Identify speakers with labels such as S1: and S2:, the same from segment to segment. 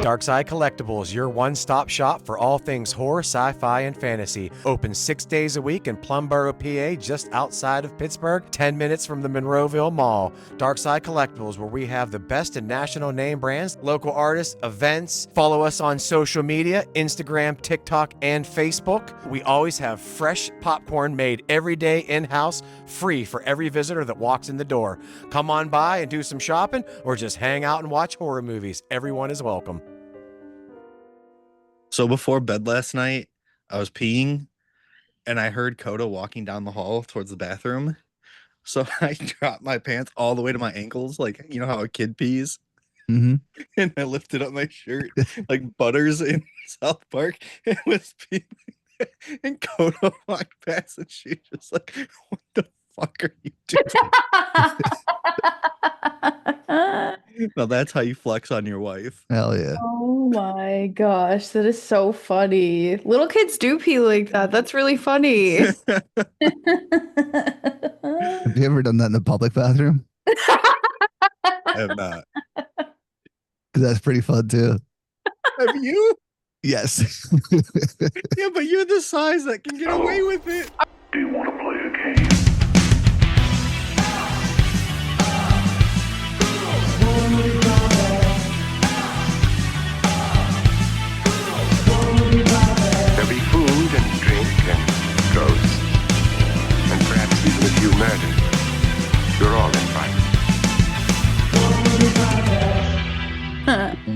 S1: Darkside Collectibles, your one-stop shop for all things horror, sci-fi, and fantasy. Open 6 days a week in Plumboro, PA, just outside of Pittsburgh, 10 minutes from the Monroeville Mall. Darkside Collectibles, where we have the best in national name brands, local artists, events. Follow us on social media, Instagram, TikTok, and Facebook. We always have fresh popcorn made every day in-house, free for every visitor that walks in the door. Come on by and do some shopping, or just hang out and watch horror movies. Everyone is welcome.
S2: So before bed last night, I was peeing and I heard Coda walking down the hall towards the bathroom. So I dropped my pants all the way to my ankles, like, you know how a kid pees?
S3: Mm-hmm.
S2: And I lifted up my shirt like Butters in South Park and was peeing. And Coda walked past and she just like, what the fuck are you doing? Now that's how you flex on your wife.
S3: Hell yeah.
S4: Oh my gosh, that is so funny. Little kids do pee like that. That's really funny.
S3: Have you ever done that in the public bathroom?
S2: I have not.
S3: Because that's pretty fun too.
S2: Have you?
S3: Yes.
S2: Yeah, but you're the size that can get away with it.
S5: Do you want to play a game? There'll be food and drink and ghosts, and perhaps even a few murders. You're all invited.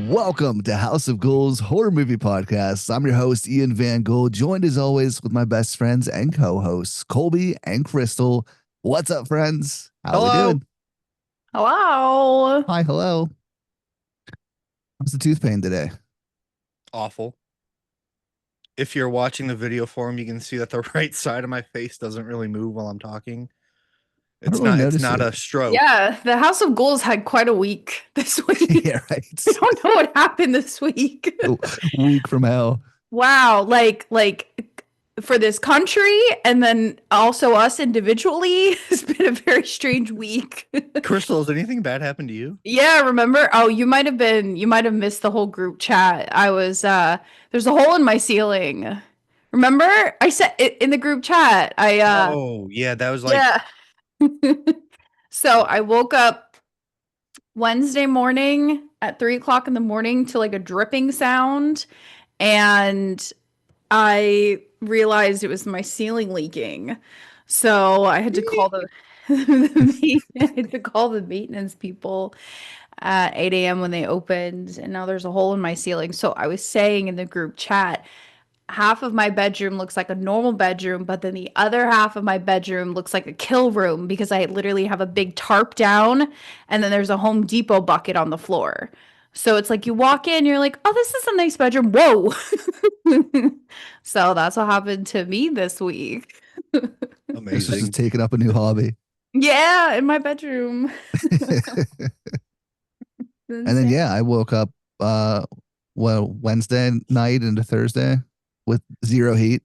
S3: Welcome to House of Ghouls Horror Movie Podcast. I'm your host, Ian VanGhoul, joined as always with my best friends and co-hosts, Colby and Crystal. What's up, friends? How we doing?
S4: Hello.
S3: Hi, hello. How's the tooth pain today?
S2: Awful. If you're watching the video form, you can see that the right side of my face doesn't really move while I'm talking. It's
S3: don't really
S2: not. It's
S3: notice
S2: not
S3: it.
S2: a stroke.
S4: Yeah, the House of Ghouls had quite a week this week.
S3: Yeah, right.
S4: I don't know what happened this week.
S3: Week from hell.
S4: Wow, like for this country and then also us individually, it's been a very strange week.
S2: Crystal, has anything bad happened to you?
S4: Yeah, remember? Oh, you might have missed the whole group chat. I was there's a hole in my ceiling. Remember? I said it in the group chat.
S2: Oh, yeah, that was like
S4: Yeah. So I woke up Wednesday morning at 3:00 in the morning to like a dripping sound, and I realized it was my ceiling leaking. So I had to call the maintenance people at 8 a.m. when they opened, and now there's a hole in my ceiling. So I was saying in the group chat, half of my bedroom looks like a normal bedroom, but then the other half of my bedroom looks like a kill room because I literally have a big tarp down and then there's a Home Depot bucket on the floor. So it's like you walk in, you're like, oh, this is a nice bedroom. Whoa. So that's what happened to me this week.
S3: This was
S2: amazing.
S3: just taking up a new hobby.
S4: Yeah, in my bedroom.
S3: And then, yeah, I woke up, Wednesday night into Thursday with zero heat,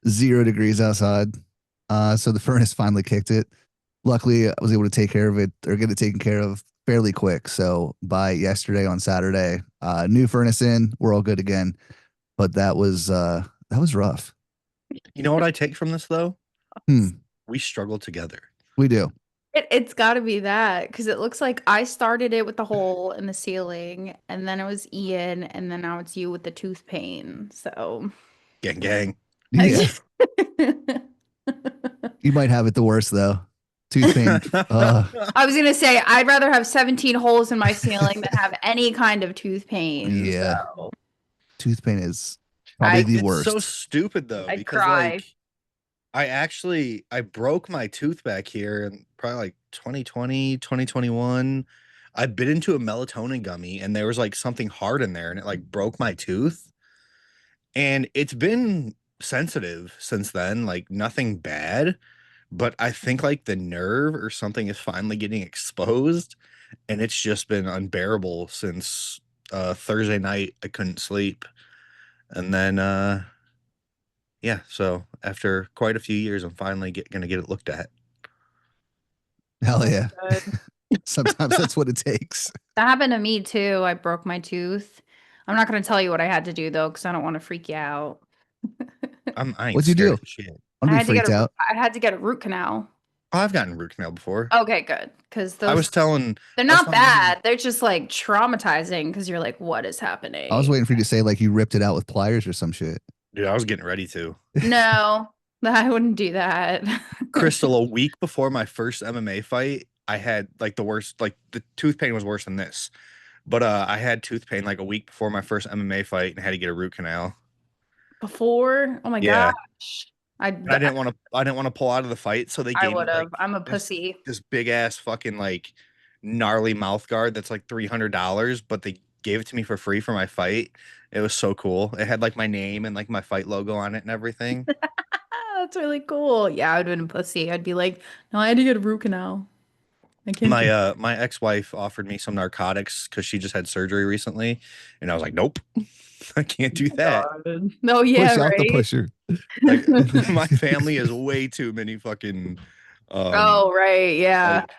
S3: 0 degrees outside. So the furnace finally kicked it. Luckily, I was able to take care of it or get it taken care of fairly quick. So by yesterday on Saturday, new furnace in, we're all good again. But that was rough.
S2: You know what I take from this though?
S3: Hmm.
S2: We struggle together.
S3: We do.
S4: It's got to be that because it looks like I started it with the hole in the ceiling, and then it was Ian, and then now it's you with the tooth pain. So,
S2: Gang, gang.
S3: Yeah. You might have it the worst though. Tooth pain.
S4: I was gonna say I'd rather have 17 holes in my ceiling than have any kind of tooth pain.
S3: Yeah.
S4: So
S3: Tooth pain is probably the
S2: It's
S3: worst.
S2: so stupid though,
S4: I'd
S2: because
S4: cry.
S2: like I broke my tooth back here in probably like 2020, 2021. I bit into a melatonin gummy and there was like something hard in there and it like broke my tooth. And it's been sensitive since then, like nothing bad, but I think like the nerve or something is finally getting exposed and it's just been unbearable since Thursday night. I couldn't sleep. And then yeah, so after quite a few years, I'm finally gonna get it looked at.
S3: Hell yeah.
S4: Good.
S3: Sometimes that's what it takes.
S4: That happened to me too. I broke my tooth. I'm not going to tell you what I had to do though, because I don't want to freak you out.
S2: I ain't
S3: What'd you
S2: scared
S3: do?
S2: of shit.
S3: I'm
S4: I
S3: be
S4: had to get
S3: freaked out.
S4: I had to get a root canal.
S2: Oh, I've gotten root canal before.
S4: Okay, good. Because
S2: I was telling
S4: they're
S2: I was
S4: not
S2: telling Megan-
S4: bad. They're just like traumatizing because you're like, what is happening?
S3: I was waiting for you to say like you ripped it out with pliers or some shit.
S2: dude, I was getting ready to.
S4: No, I wouldn't do that.
S2: Crystal, a week before my first MMA fight, I had like the worst, like the tooth pain was worse than this. But I had tooth pain like a week before my first MMA fight and had to get a root canal.
S4: Before, oh my
S2: Yeah.
S4: gosh,
S2: And I didn't want to pull out of the fight, so they
S4: I
S2: gave me
S4: would have.
S2: like
S4: I'm a
S2: this,
S4: pussy.
S2: this big ass fucking like gnarly mouth guard that's like $300, but they gave it to me for free for my fight. It was so cool. It had like my name and like my fight logo on it and everything.
S4: That's really cool. Yeah, I would have been a pussy. I'd be like, no, I had to get a root canal. I can't.
S2: My ex-wife offered me some narcotics because she just had surgery recently, and I was like, nope, I can't do that.
S4: No, yeah,
S3: Push out the
S4: right.
S3: pusher.
S2: Like my family is way too many fucking
S4: Oh, right, yeah.
S2: like,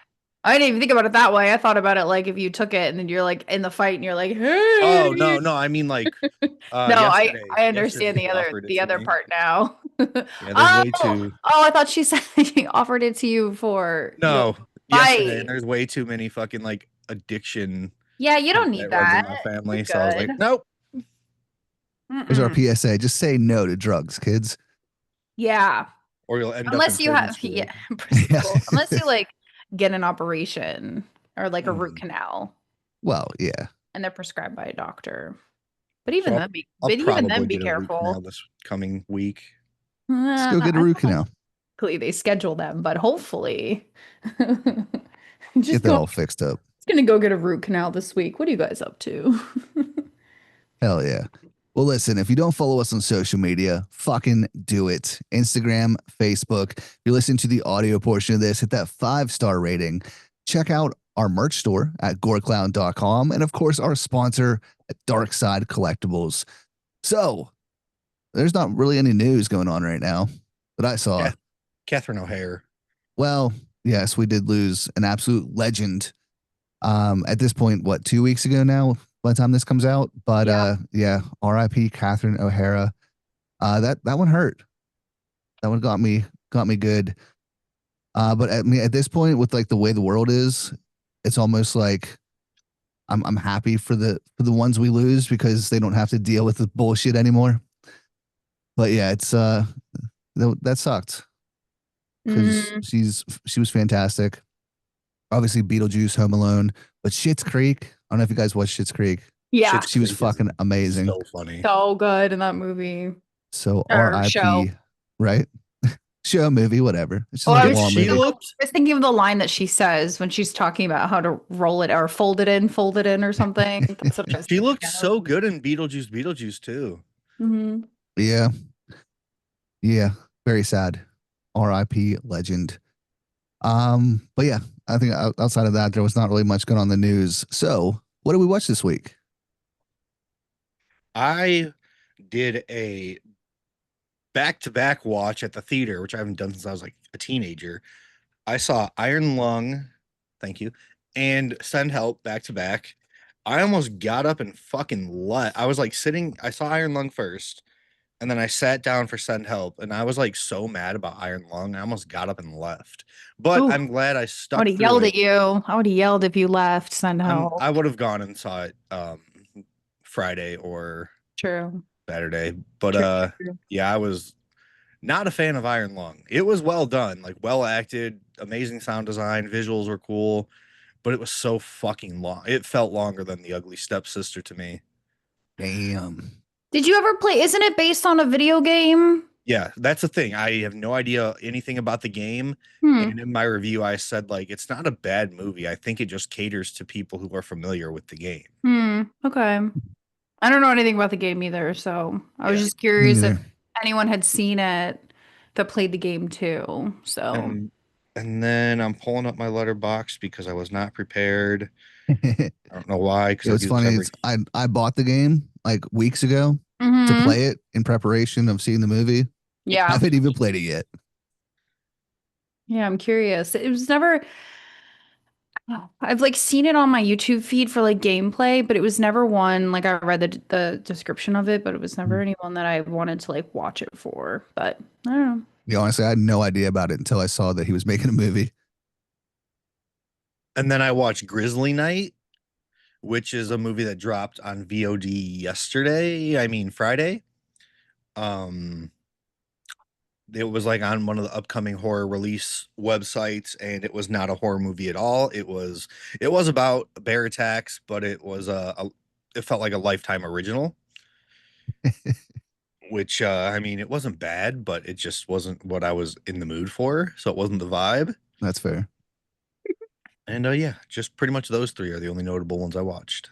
S4: I didn't even think about it that way. I thought about it like if you took it and then you're like in the fight and you're like, hey.
S2: oh no, I mean like
S4: No,
S2: yesterday,
S4: I understand
S2: yesterday he offered it
S4: the
S2: to
S4: other
S2: me.
S4: part now.
S2: Yeah, there's way too
S4: Oh, I thought she said she offered it to you for
S2: no
S4: your
S2: yesterday,
S4: fight.
S2: and there's way too many fucking like addiction
S4: Yeah, you don't
S2: that
S4: need
S2: runs in
S4: that.
S2: my family.
S4: You're
S2: So I was like,
S4: good.
S2: nope.
S3: Here's our
S4: Mm-mm.
S3: PSA. Just say no to drugs, kids.
S4: Yeah.
S2: Or you'll end
S4: Unless
S2: up in
S4: you
S2: prison
S4: have
S2: school.
S4: yeah, prison school. Unless you like get an operation or like a root
S2: Mhm.
S4: canal
S3: Well, yeah.
S4: and they're prescribed by a doctor. But
S2: So
S4: even
S2: I'll,
S4: then be
S2: I'll
S4: but even then
S2: probably
S4: be
S2: get a root canal
S4: careful.
S2: this coming week.
S3: Let's go get a root canal.
S4: Luckily they schedule them, but hopefully
S3: Get that all fixed up.
S4: just gonna go get a root canal this week. What are you guys up to?
S3: Hell yeah. Well, listen, if you don't follow us on social media, fucking do it. Instagram, Facebook. If you're listening to the audio portion of this, hit that 5-star rating. Check out our merch store at goreclown.com. And of course, our sponsor at Darkside Collectibles. So there's not really any news going on right now that I saw.
S2: Yeah. Catherine O'Hare.
S3: Well, yes, we did lose an absolute legend. At this point, what, 2 weeks ago now, by the time this comes out? But yeah, R.I.P. Catherine O'Hara. That one hurt. That one got me good. But at this point, with like the way the world is, it's almost like I'm happy for the ones we lose because they don't have to deal with the bullshit anymore. But yeah, it's that sucked because she was fantastic. Obviously, Beetlejuice, Home Alone, but Schitt's Creek. I don't know if you guys watched Schitt's Creek.
S4: Yeah.
S2: Schitt's
S3: She was
S2: Creek is
S3: fucking amazing.
S2: So funny.
S4: So good in that movie.
S3: So
S4: Or show.
S3: R.I.P. Right? Show, movie, whatever. It's just
S4: Oh,
S3: like
S4: I
S3: a
S4: was,
S3: long
S2: She
S3: movie.
S2: looked
S4: I was thinking of the line that she says when she's talking about how to roll it or fold it in or something. That's what I was
S2: she looked
S4: thinking of.
S2: so good in Beetlejuice too.
S4: Mhm.
S3: Yeah. Yeah. Very sad. R.I.P. legend. But yeah, I think outside of that, there was not really much going on in the news. So what did we watch this week?
S2: I did a back-to-back watch at the theater, which I haven't done since I was like a teenager. I saw Iron Lung, thank you, and Send Help back to back. I almost got up and fucking left. I was like sitting, I saw Iron Lung first, and then I sat down for Send Help, and I was like so mad about Iron Lung, I almost got up and left. But
S4: Ooh.
S2: I'm glad I
S4: I
S2: stuck
S4: would have
S2: through
S4: yelled
S2: it.
S4: at you. I would have yelled if you left. Send help.
S2: I would have gone and saw it Friday or
S4: True.
S2: Saturday. But
S4: True.
S2: yeah, I was not a fan of Iron Lung. It was well done, like well acted, amazing sound design, visuals were cool, but it was so fucking long. It felt longer than The Ugly Stepsister to me.
S3: Damn.
S4: Did you ever play? Isn't it based on a video game?
S2: Yeah, that's the thing. I have no idea anything about the game. And in my review, I said, like, it's not a bad movie. I think it just caters to people who are familiar with the game.
S4: Okay. I don't know anything about the game either, so I was
S2: Yeah.
S4: just curious if
S3: neither.
S4: anyone had seen it that played the game too. So
S2: And then I'm pulling up my letterbox because I was not prepared. I don't know why.
S3: It was funny. I bought the game like weeks ago to play it in preparation of seeing the movie.
S4: Yeah.
S3: I haven't even played it yet.
S4: Yeah, I'm curious. It was never I've like seen it on my YouTube feed for like gameplay, but it was never one like I read the description of it, but it was never anyone that I wanted to like watch it for. But I don't know.
S3: Yeah, honestly, I had no idea about it until I saw that he was making a movie.
S2: And then I watched Grizzly Night, which is a movie that dropped on VOD yesterday. I mean Friday. It was like on one of the upcoming horror release websites, and it was not a horror movie at all. It was about bear attacks, but it was it felt like a Lifetime original. Which I mean, it wasn't bad, but it just wasn't what I was in the mood for. So it wasn't the vibe.
S3: That's fair.
S2: And yeah, just pretty much those three are the only notable ones I watched.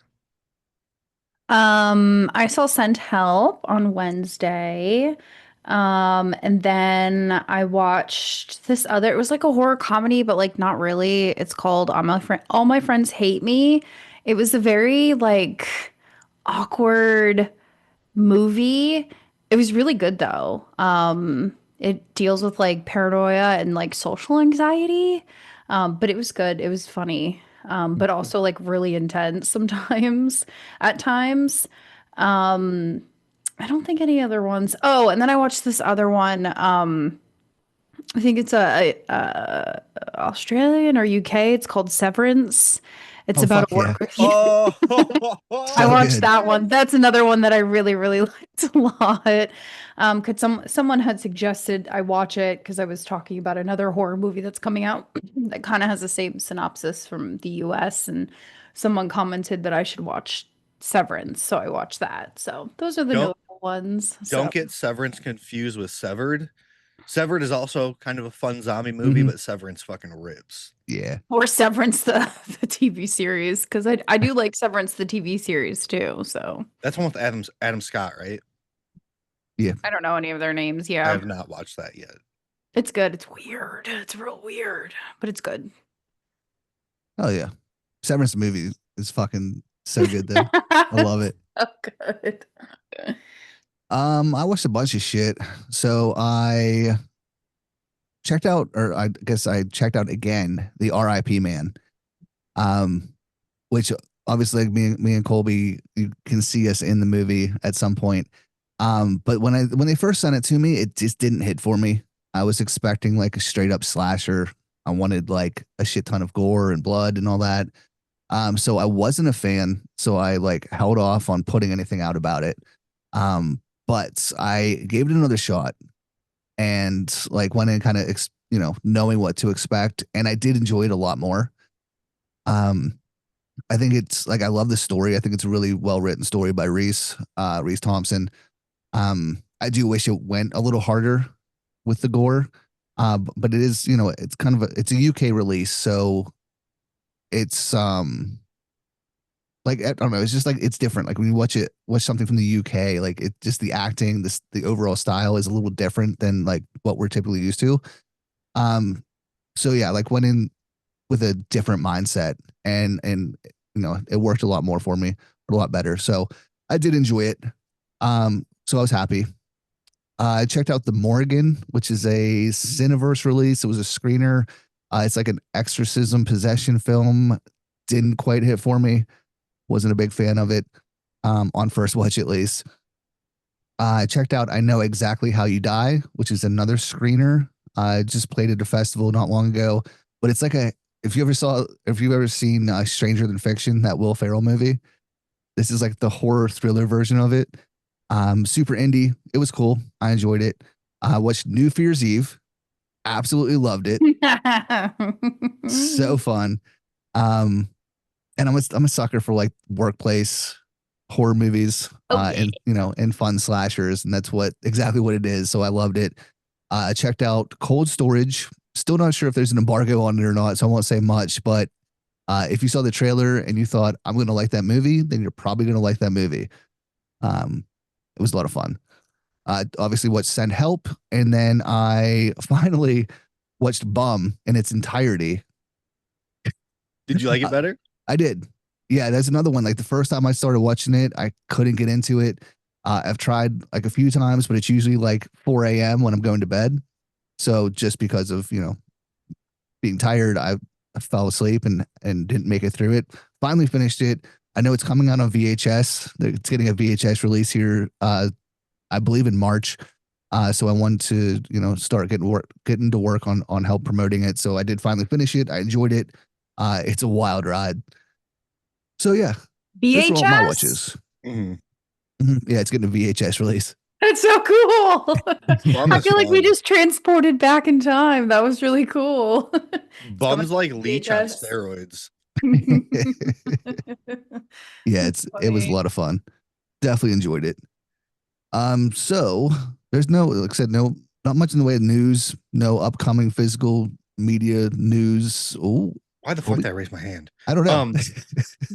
S4: I saw Send Help on Wednesday. And then I watched this other, it was like a horror comedy, but like not really. It's called All My Friends Hate Me. It was a very like awkward movie. It was really good though. It deals with like paranoia and like social anxiety. But it was good. It was funny. But also like really intense sometimes at times. Um, I don't think any other ones. Oh, and then I watched this other one. I think it's a Australian or UK. It's called Severance. It's
S3: Oh,
S4: about
S3: fuck
S4: a work
S3: yeah.
S4: review.
S2: Oh,
S4: I
S3: So
S4: watched
S3: good.
S4: that one. That's another one that I really, really liked a lot. Could someone had suggested I watch it because I was talking about another horror movie that's coming out that kind of has the same synopsis from the US, and someone commented that I should watch Severance, so I watched that. So those are the
S2: don't
S4: notable ones.
S2: don't
S4: So
S2: get Severance confused with Severed. Severed is also kind of a fun zombie movie, but Severance fucking rips.
S3: Yeah.
S4: or Severance the TV series because I do like Severance the TV series too. So
S2: That's one with Adam Scott, right?
S4: I don't know any of their names.
S2: I
S4: Yeah,
S2: have not watched that yet.
S4: it's good. It's weird. It's real weird, but it's good.
S3: Oh yeah. Severance movie is fucking so good though. I love it.
S4: So good.
S3: I watched a bunch of shit. So I checked out, or I guess I checked out again the R.I.P. Man. Which obviously like me and Colby, you can see us in the movie at some point. But when they first sent it to me, it just didn't hit for me. I was expecting like a straight up slasher. I wanted like a shit ton of gore and blood and all that. So I wasn't a fan. So I like held off on putting anything out about it. But I gave it another shot and like went in kind of, knowing what to expect. And I did enjoy it a lot more. I think it's like, I love the story. I think it's a really well written story by Reese Thompson. I do wish it went a little harder with the gore. But it is, it's kind of it's a UK release. So it's, like I don't know, it's just like it's different. Like when you watch something from the UK, like it just the acting, the overall style is a little different than like what we're typically used to. So yeah, like went in with a different mindset, and it worked a lot more for me, a lot better. So I did enjoy it. So I was happy. I checked out The Morgan, which is a Cineverse release. It was a screener. It's like an exorcism possession film. Didn't quite hit for me. Wasn't a big fan of it, on first watch at least. I checked out I Know Exactly How You Die, which is another screener. I just played at a festival not long ago, but it's like if you've ever seen Stranger Than Fiction, that Will Ferrell movie, this is like the horror thriller version of it. Super indie. It was cool. I enjoyed it. I watched New Year's Eve. Absolutely loved it. So fun. And I'm a sucker for like workplace horror movies,
S4: Okay.
S3: and fun slashers, and that's exactly what it is. So I loved it. I checked out Cold Storage. Still not sure if there's an embargo on it or not, so I won't say much. But if you saw the trailer and you thought I'm going to like that movie, then you're probably going to like that movie. It was a lot of fun. Obviously watched Send Help, and then I finally watched Bum in its entirety.
S2: Did you like it better?
S3: I did. Yeah, that's another one. Like the first time I started watching it, I couldn't get into it. I've tried like a few times, but it's usually like 4 a.m. when I'm going to bed. So just because of, being tired, I I fell asleep and didn't make it through it. Finally finished it. I know it's coming out on VHS. It's getting a VHS release here, I believe in March. So I wanted to, start getting to work on help promoting it. So I did finally finish it. I enjoyed it. It's a wild ride. So yeah, those are all my
S4: VHS?
S3: watches.
S2: Mhm.
S3: Yeah, it's getting a VHS release.
S4: That's so cool.
S2: Bum
S4: I
S2: is
S4: feel like we
S2: fun.
S4: just transported back in time. That was really cool.
S2: Bum's like Leech on
S4: VHS.
S2: steroids.
S3: Yeah,
S4: That's
S3: it was a
S4: funny.
S3: lot of fun. Definitely enjoyed it. So there's like I said, not much in the way of news, no upcoming physical media news. Oh,
S2: Why the fuck did I raise my hand?
S3: I don't know.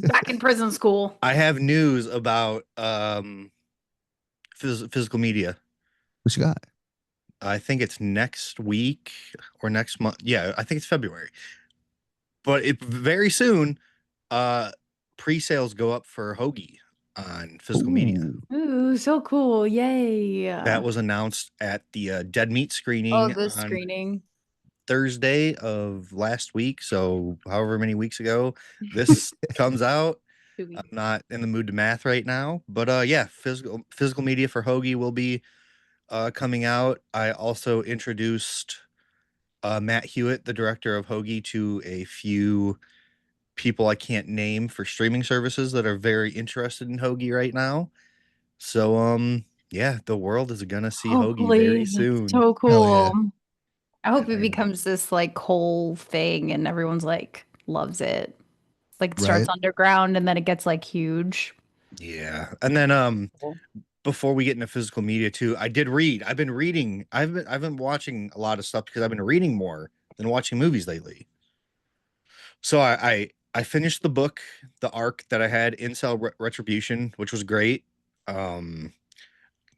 S4: Back in prison school.
S2: I have news about physical media.
S3: What you got?
S2: I think it's next week or next month. Yeah, I think it's February. But very soon, pre-sales go up for Hoagie on physical media.
S3: Ooh.
S4: Ooh, so cool. Yay.
S2: That was announced at the Dead Meat
S4: Oh,
S2: screening
S4: the
S2: on
S4: screening.
S2: Thursday of last week. So however many weeks ago this comes out.
S4: 2 weeks.
S2: I'm not in the mood to math right now, but yeah, physical media for Hoagie will be coming out. I also introduced Matt Hewitt, the director of Hoagie, to a few people I can't name for streaming services that are very interested in Hoagie right now. So yeah, the world is gonna see Hoagie very
S4: Hopefully.
S2: soon.
S4: So
S3: Hell
S4: cool.
S3: yeah.
S4: I hope it
S2: And-
S4: becomes this like whole thing and everyone's like loves it. Like it starts
S3: Right.
S4: underground and then it gets like huge.
S2: Yeah. And then
S4: Cool.
S2: before we get into physical media too, I did read. I've been reading. I've been watching a lot of stuff because I've been reading more than watching movies lately. So I finished the book, the arc that I had, Incel Retribution, which was great.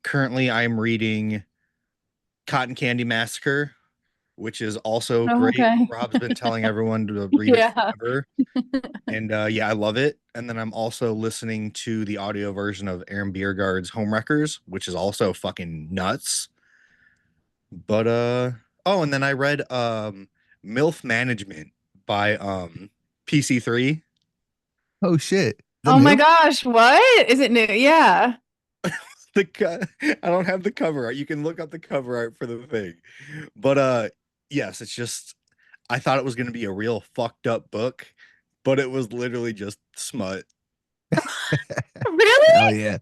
S2: Currently I'm reading Cotton Candy Massacre, which is also
S4: Oh,
S2: great.
S4: okay.
S2: Rob's been telling everyone to read it
S4: Yeah.
S2: forever. And yeah, I love it. And then I'm also listening to the audio version of Aaron Biergaard's Homewreckers, which is also fucking nuts. But oh, and then I read MILF Management by PC3.
S3: Oh shit. The
S4: Oh my
S3: new?
S4: gosh, what? Is it new? Yeah.
S2: I don't have the cover art. You can look up the cover art for the thing. But yes, it's just I thought it was going to be a real fucked up book, but it was literally just smut.
S4: Really?
S3: Oh yeah.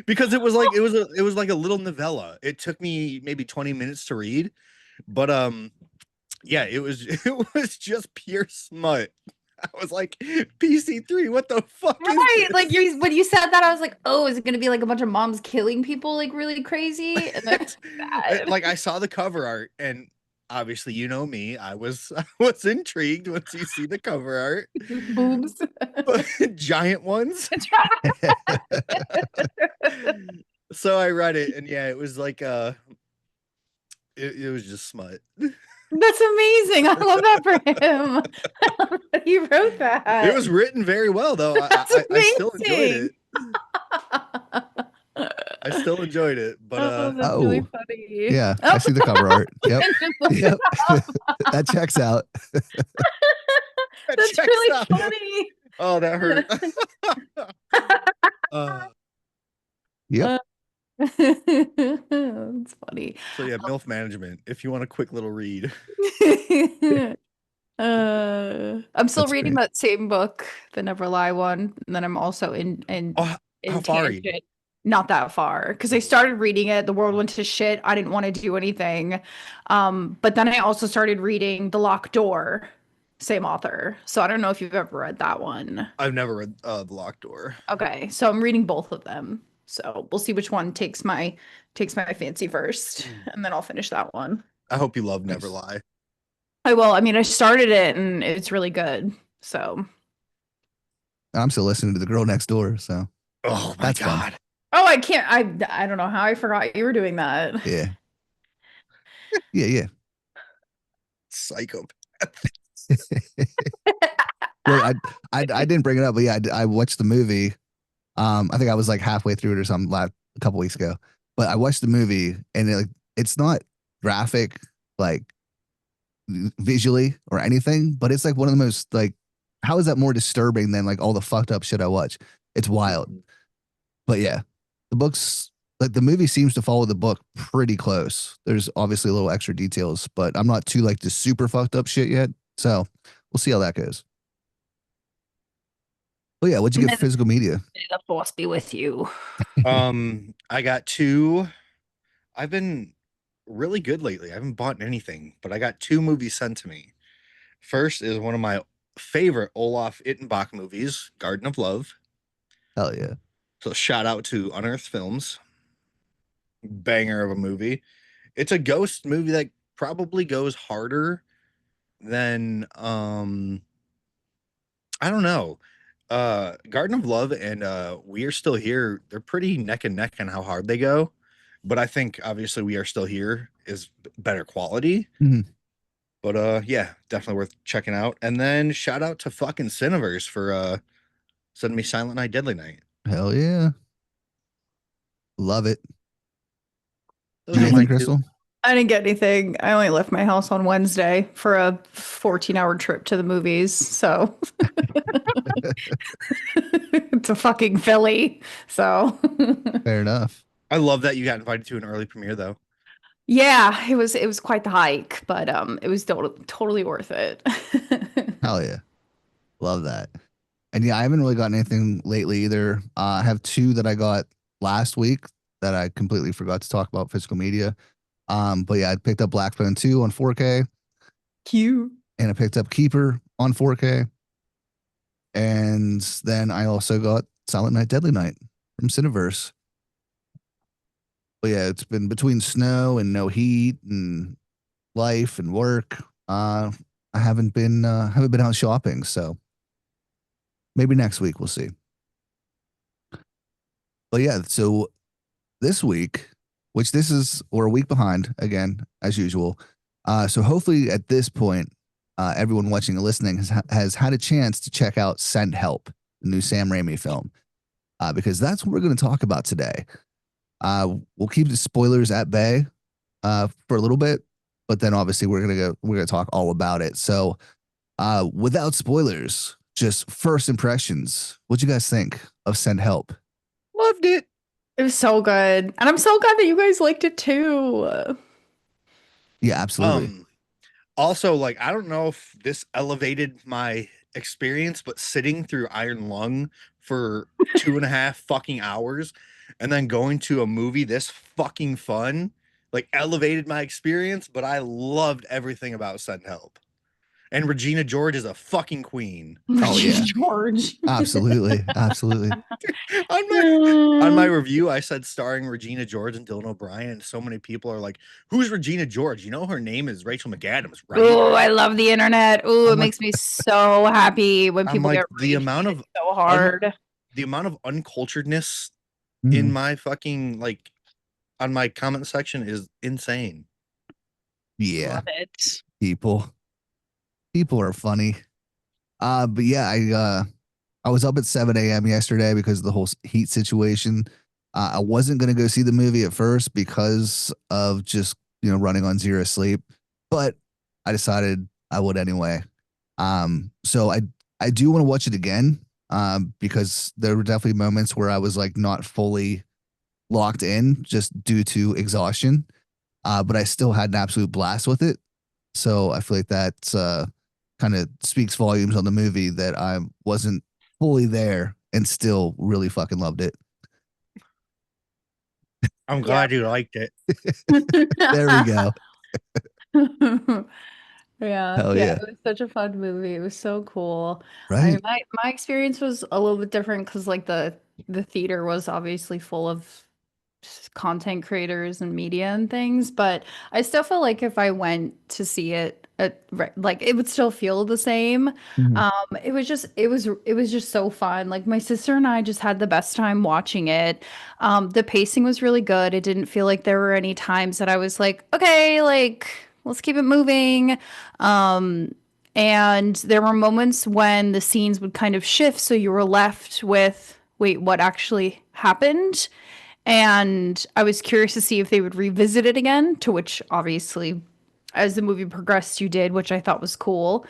S2: Because it was like a little novella. It took me maybe 20 minutes to read, but yeah, it was just pure smut. I was like, PC3, what the fuck is
S4: Right.
S2: this?
S4: Like when you said that, I was like, oh, is it gonna be like a bunch of moms killing people like really crazy? And then it's bad.
S2: Like I saw the cover art, and obviously you know me, I was intrigued once you see the cover art.
S4: Boobs.
S2: Giant ones. So I read it, and yeah, it was like it was just smut.
S4: That's amazing. I love that for him. I love that he wrote that.
S2: It was written very well, though.
S4: That's
S2: I still enjoyed
S4: amazing.
S2: it. I still enjoed it, but
S4: Oh, that's really
S3: Oh.
S4: funny.
S3: Yeah,
S4: Oh.
S3: I see the cover art. Yep.
S4: Just look it
S3: Yep.
S4: up.
S3: That checks out.
S4: That's
S2: checks
S4: really
S2: out.
S4: funny.
S2: Oh, that hurt.
S3: Yep.
S4: That's funny.
S2: So yeah, MILF Management. If you want a quick little read.
S4: I'm still
S3: That's
S4: reading
S3: great.
S4: that same book, the Never Lie one, and then I'm also in
S2: Oh, how far are you?
S4: Tangent. Not that far, because I started reading it. The world went to shit. I didn't want to do anything, but then I also started reading The Locked Door, same author. So I don't know if you've ever read that one.
S2: I've never read The Locked Door.
S4: Okay, so I'm reading both of them. So we'll see which one takes my fancy first, and then I'll finish that one.
S2: I hope you love Never Lie.
S4: I will. I mean, I started it and it's really good. So.
S3: I'm still listening to The Girl Next Door, so
S2: Oh my
S3: That's fun.
S2: god.
S4: Oh, I can't. I don't know how I forgot you were doing that.
S3: yeah. Yeah.
S2: Psychopath.
S3: Well, I didn't bring it up, but yeah, I watched the movie. I think I was like halfway through it or something a couple weeks ago. But I watched the movie, and it's not graphic like visually or anything, but it's like one of the most like, how is that more disturbing than like all the fucked up shit I watch? It's wild. But yeah, the book's like the movie seems to follow the book pretty close. There's obviously a little extra details, but I'm not too like the super fucked up shit yet. So we'll see how that goes. But yeah, what'd you get for physical media?
S4: May the force be with you.
S2: I got two. I've been really good lately. I haven't bought anything, but I got two movies sent to me. First is one of my favorite Olaf Ittenbach movies, Garden of Love.
S3: Hell yeah.
S2: So shout out to Unearthed Films. Banger of a movie. It's a ghost movie that probably goes harder than I don't know. Garden of Love and We Are Still Here, they're pretty neck and neck on how hard they go. But I think obviously We Are Still Here is better quality.
S3: Mhm.
S2: But yeah, definitely worth checking out. And then shout out to fucking Cineverse for sending me Silent Night, Deadly Night.
S3: Hell yeah. Love it.
S2: Those
S3: You
S2: are
S3: anything,
S2: my two.
S3: Crystal?
S4: I didn't get anything. I only left my house on Wednesday for a 14-hour trip to the movies. So it's a fucking Philly. So
S3: Fair enough.
S2: I love that you got invited to an early premiere though.
S4: yeah, it was quite the hike, but it was totally worth it.
S3: Hell yeah. Love that. And yeah, I haven't really gotten anything lately either. I have two that I got last week that I completely forgot to talk about physical media. But yeah, I picked up Black Phone 2 on 4K.
S4: Cute.
S3: And I picked up Keeper on 4K. And then I also got Silent Night, Deadly Night from Cineverse. But yeah, it's been between snow and no heat and life and work. I haven't been out shopping, so maybe next week we'll see. But yeah, so this week, which this is we're a week behind again as usual. So hopefully at this point, everyone watching and listening has had a chance to check out Send Help, the new Sam Raimi film, because that's what we're going to talk about today. We'll keep the spoilers at bay for a little bit, but then obviously we're gonna talk all about it. So without spoilers, just first impressions. What'd you guys think of Send Help?
S2: Loved it.
S4: It was so good. And I'm so glad that you guys liked it too.
S3: Yeah, absolutely.
S2: Also, like, I don't know if this elevated my experience, but sitting through Iron Lung for 2.5 fucking hours and then going to a movie this fucking fun, like, elevated my experience, but I loved everything about Send Help. And Regina George is a fucking queen.
S3: Oh, yeah.
S4: George.
S3: Absolutely. Absolutely.
S2: On my review, I said starring Regina George and Dylan O'Brien. And so many people are like, "Who's Regina George?" You know, her name is Rachel McAdams, right?
S4: Oh, I love the internet. Oh, it
S2: I'm like-
S4: makes me so happy when
S2: I'm
S4: people
S2: like,
S4: get
S2: the
S4: raged
S2: amount
S4: at
S2: of
S4: so hard.
S2: The amount of unculturedness
S3: Mhm.
S2: in my fucking, like, on my comment section is insane.
S3: Yeah,
S4: Love it.
S3: people are funny. But yeah, I was up at 7 a.m. yesterday because of the whole heat situation. I wasn't going to go see the movie at first because of just, running on zero sleep, but I decided I would anyway. So I do want to watch it again, because there were definitely moments where I was like not fully locked in just due to exhaustion. But I still had an absolute blast with it. So I feel like that's, kind of speaks volumes on the movie that I wasn't fully there and still really fucking loved it.
S2: I'm glad you liked it.
S3: There we go. Hell yeah.
S4: It was such a fun movie. It was so cool. I
S3: Right?
S4: mean, my experience was a little bit different because like the theater was obviously full of content creators and media and things, but I still feel like if I went to see it like it would still feel the same.
S3: Mhm.
S4: It was just so fun. Like my sister and I just had the best time watching it. The pacing was really good. It didn't feel like there were any times that I was like, okay, like let's keep it moving. And there were moments when the scenes would kind of shift, so you were left with, wait, what actually happened? And I was curious to see if they would revisit it again, to which obviously as the movie progressed, you did, which I thought was cool.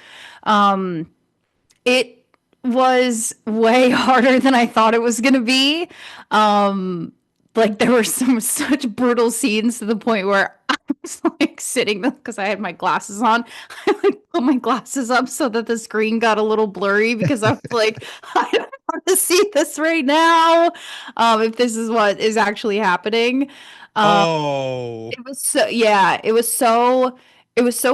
S4: It was way harder than I thought it was gonna be. Like there were some such brutal scenes to the point where I was like sitting because I had my glasses on. I like put my glasses up so that the screen got a little blurry because I was like, I don't want to see this right now. If this is what is actually happening.
S2: Oh,
S4: It was so yeah, it was so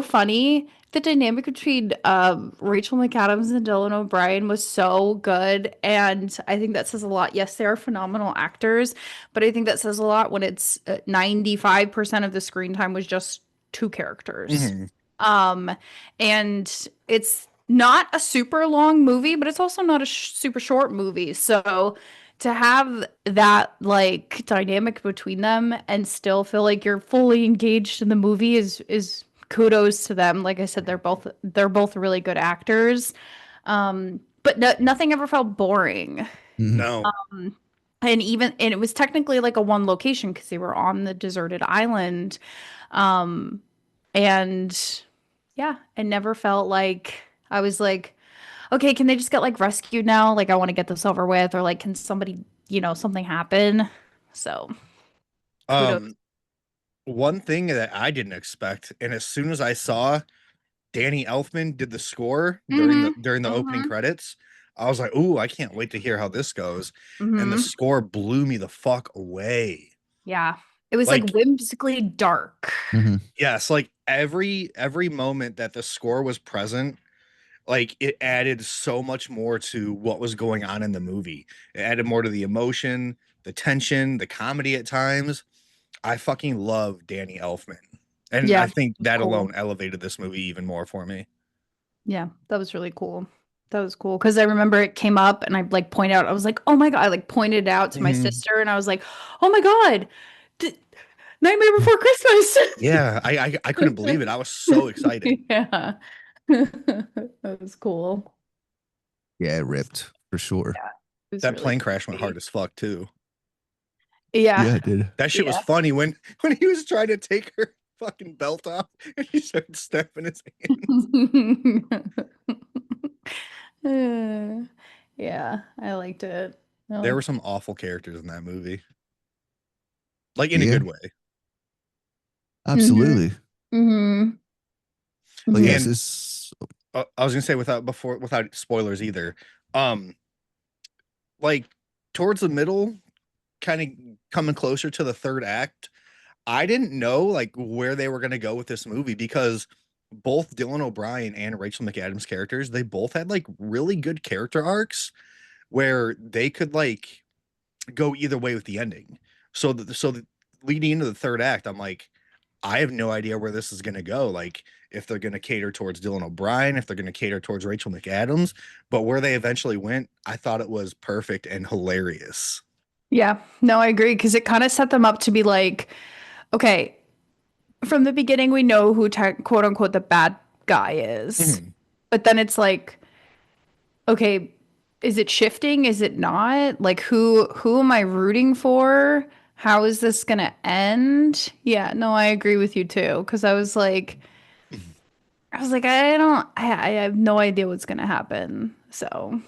S4: funny. The dynamic between Rachel McAdams and Dylan O'Brien was so good, and I think that says a lot. Yes, they are phenomenal actors, but I think that says a lot when it's 95% of the screen time was just two characters.
S2: mhm.
S4: Um, and it's not a super long movie, but it's also not a super short movie. So to have that like dynamic between them and still feel like you're fully engaged in the movie is kudos to them. Like I said, they're both really good actors. But nothing ever felt boring.
S3: Mhm.
S2: No.
S4: And it was technically like a one location because they were on the deserted island. Um, and yeah, it never felt like I was like, okay, can they just get like rescued now? Like I want to get this over with, or like can somebody, something happen? So kudos.
S2: Um, one thing that I didn't expect, and as soon as I saw Danny Elfman did the score during the opening
S4: Mhm.
S2: credits, I was like, "Ooh, I can't wait to hear how this goes." And the
S4: Mhm.
S2: score blew me the fuck away.
S4: Yeah. It was like
S2: Like,
S4: whimsically dark.
S3: Mhm.
S2: yes, like every moment that the score was present, like it added so much more to what was going on in the movie. It added more to the emotion, the tension, the comedy at times. I fucking love Danny Elfman. And
S4: Yeah,
S2: I think
S4: it was
S2: that
S4: cool.
S2: alone elevated this movie even more for me.
S4: Yeah, that was really cool. That was cool because I remember it came up and I like pointed out, I was like, oh my God, I like pointed out to my
S2: Mhm.
S4: sister and I was like, oh my God, Nightmare Before Christmas.
S2: Yeah, I couldn't believe it. I was so excited.
S4: Yeah. That was cool.
S3: Yeah, it ripped for sure.
S4: Yeah, it was
S2: That
S4: really
S2: plane
S4: cool.
S2: crash went hard as fuck too.
S4: Yeah.
S3: Yeah, it did.
S2: That shit was
S4: Yeah.
S2: funny when he was trying to take her fucking belt off and he started snapping his hand.
S4: Yeah, I liked it. I
S2: There were
S4: liked
S2: some awful characters in that movie. Like in a
S3: Yeah,
S2: good way.
S4: Mhm.
S3: absolutely.
S4: Mhm.
S3: But
S4: Mhm.
S3: yes,
S2: And
S3: it's
S2: I was gonna say without spoilers either. Um, like towards the middle, kind of coming closer to the third act, I didn't know like where they were gonna go with this movie because both Dylan O'Brien and Rachel McAdams characters, they both had like really good character arcs where they could like go either way with the ending. Leading into the third act, I'm like, I have no idea where this is gonna go. Like if they're gonna cater towards Dylan O'Brien, if they're gonna cater towards Rachel McAdams, but where they eventually went, I thought it was perfect and hilarious.
S4: Yeah, no, I agree because it kind of set them up to be like, okay, from the beginning we know who quote unquote the bad guy is,
S2: Mhm.
S4: but then it's like, okay, is it shifting? Is it not? Like who am I rooting for? How is this gonna end? Yeah, no, I agree with you too because I was like, I have no idea what's gonna happen. So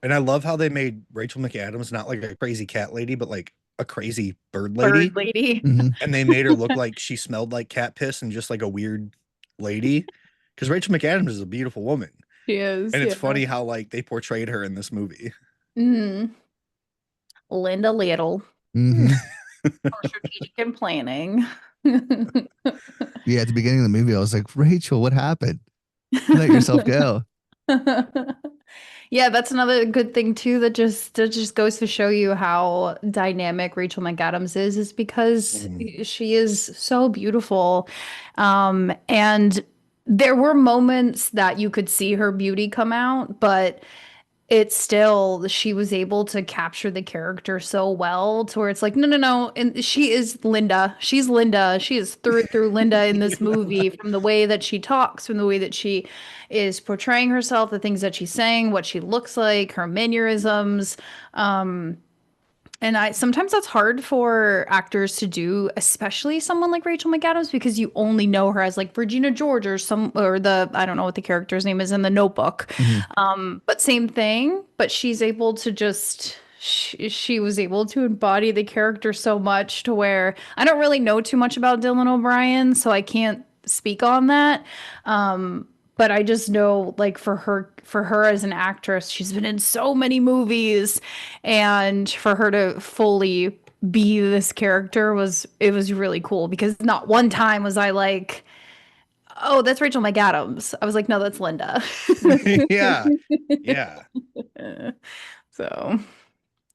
S2: And I love how they made Rachel McAdams not like a crazy cat lady, but like a crazy bird
S4: bird
S2: lady.
S4: lady.
S3: mhm.
S2: And they made her look like she smelled like cat piss and just like a weird lady. Because Rachel McAdams is a beautiful woman.
S4: She is,
S2: And it's
S4: yeah.
S2: funny how like they portrayed her in this movie.
S4: Mm. Linda Little
S3: Mhm.
S4: for strategic and planning.
S3: Yeah, at the beginning of the movie, I was like, Rachel, what happened? Let yourself go.
S4: Yeah, that's another good thing too that just goes to show you how dynamic Rachel McAdams is because
S2: Mhm.
S4: she is so beautiful. And there were moments that you could see her beauty come out, but it's still she was able to capture the character so well to where it's like no, and she is Linda, she's Linda, she is through and through Linda in this movie, from the way that she talks, from the way that she is portraying herself, the things that she's saying, what she looks like, her mannerisms. And I sometimes that's hard for actors to do, especially someone like Rachel McAdams, because you only know her as like Regina George or the I don't know what the character's name is in the Notebook.
S3: Mhm.
S4: But same thing, but she's able to just she was able to embody the character so much to where I don't really know too much about Dylan O'Brien, so I can't speak on that. But I just know like for her as an actress, she's been in so many movies, and for her to fully be this character was really cool because not one time was I like, oh, that's Rachel McAdams. I was like, no, that's Linda.
S2: Yeah. Yeah.
S4: So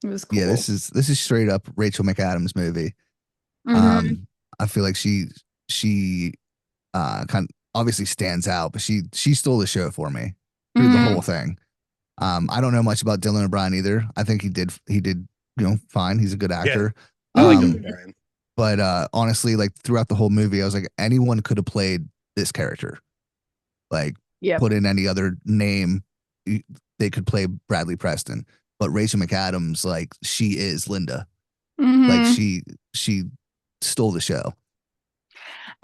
S4: it was cool.
S3: Yeah, this is straight up Rachel McAdams movie.
S4: Mhm.
S3: I feel like she kind of obviously stands out, but she stole the show for me through the whole
S4: Mhm.
S3: thing. I don't know much about Dylan O'Brien either. I think he did fine. He's a good actor.
S2: I like
S3: Um,
S2: Dylan O'Brien.
S3: but honestly, like throughout the whole movie, I was like, anyone could have played this character. Like,
S4: Yep.
S3: put in any other name, they could play Bradley Preston. But Rachel McAdams, like, she is Linda. Like,
S4: Mhm.
S3: she stole the show.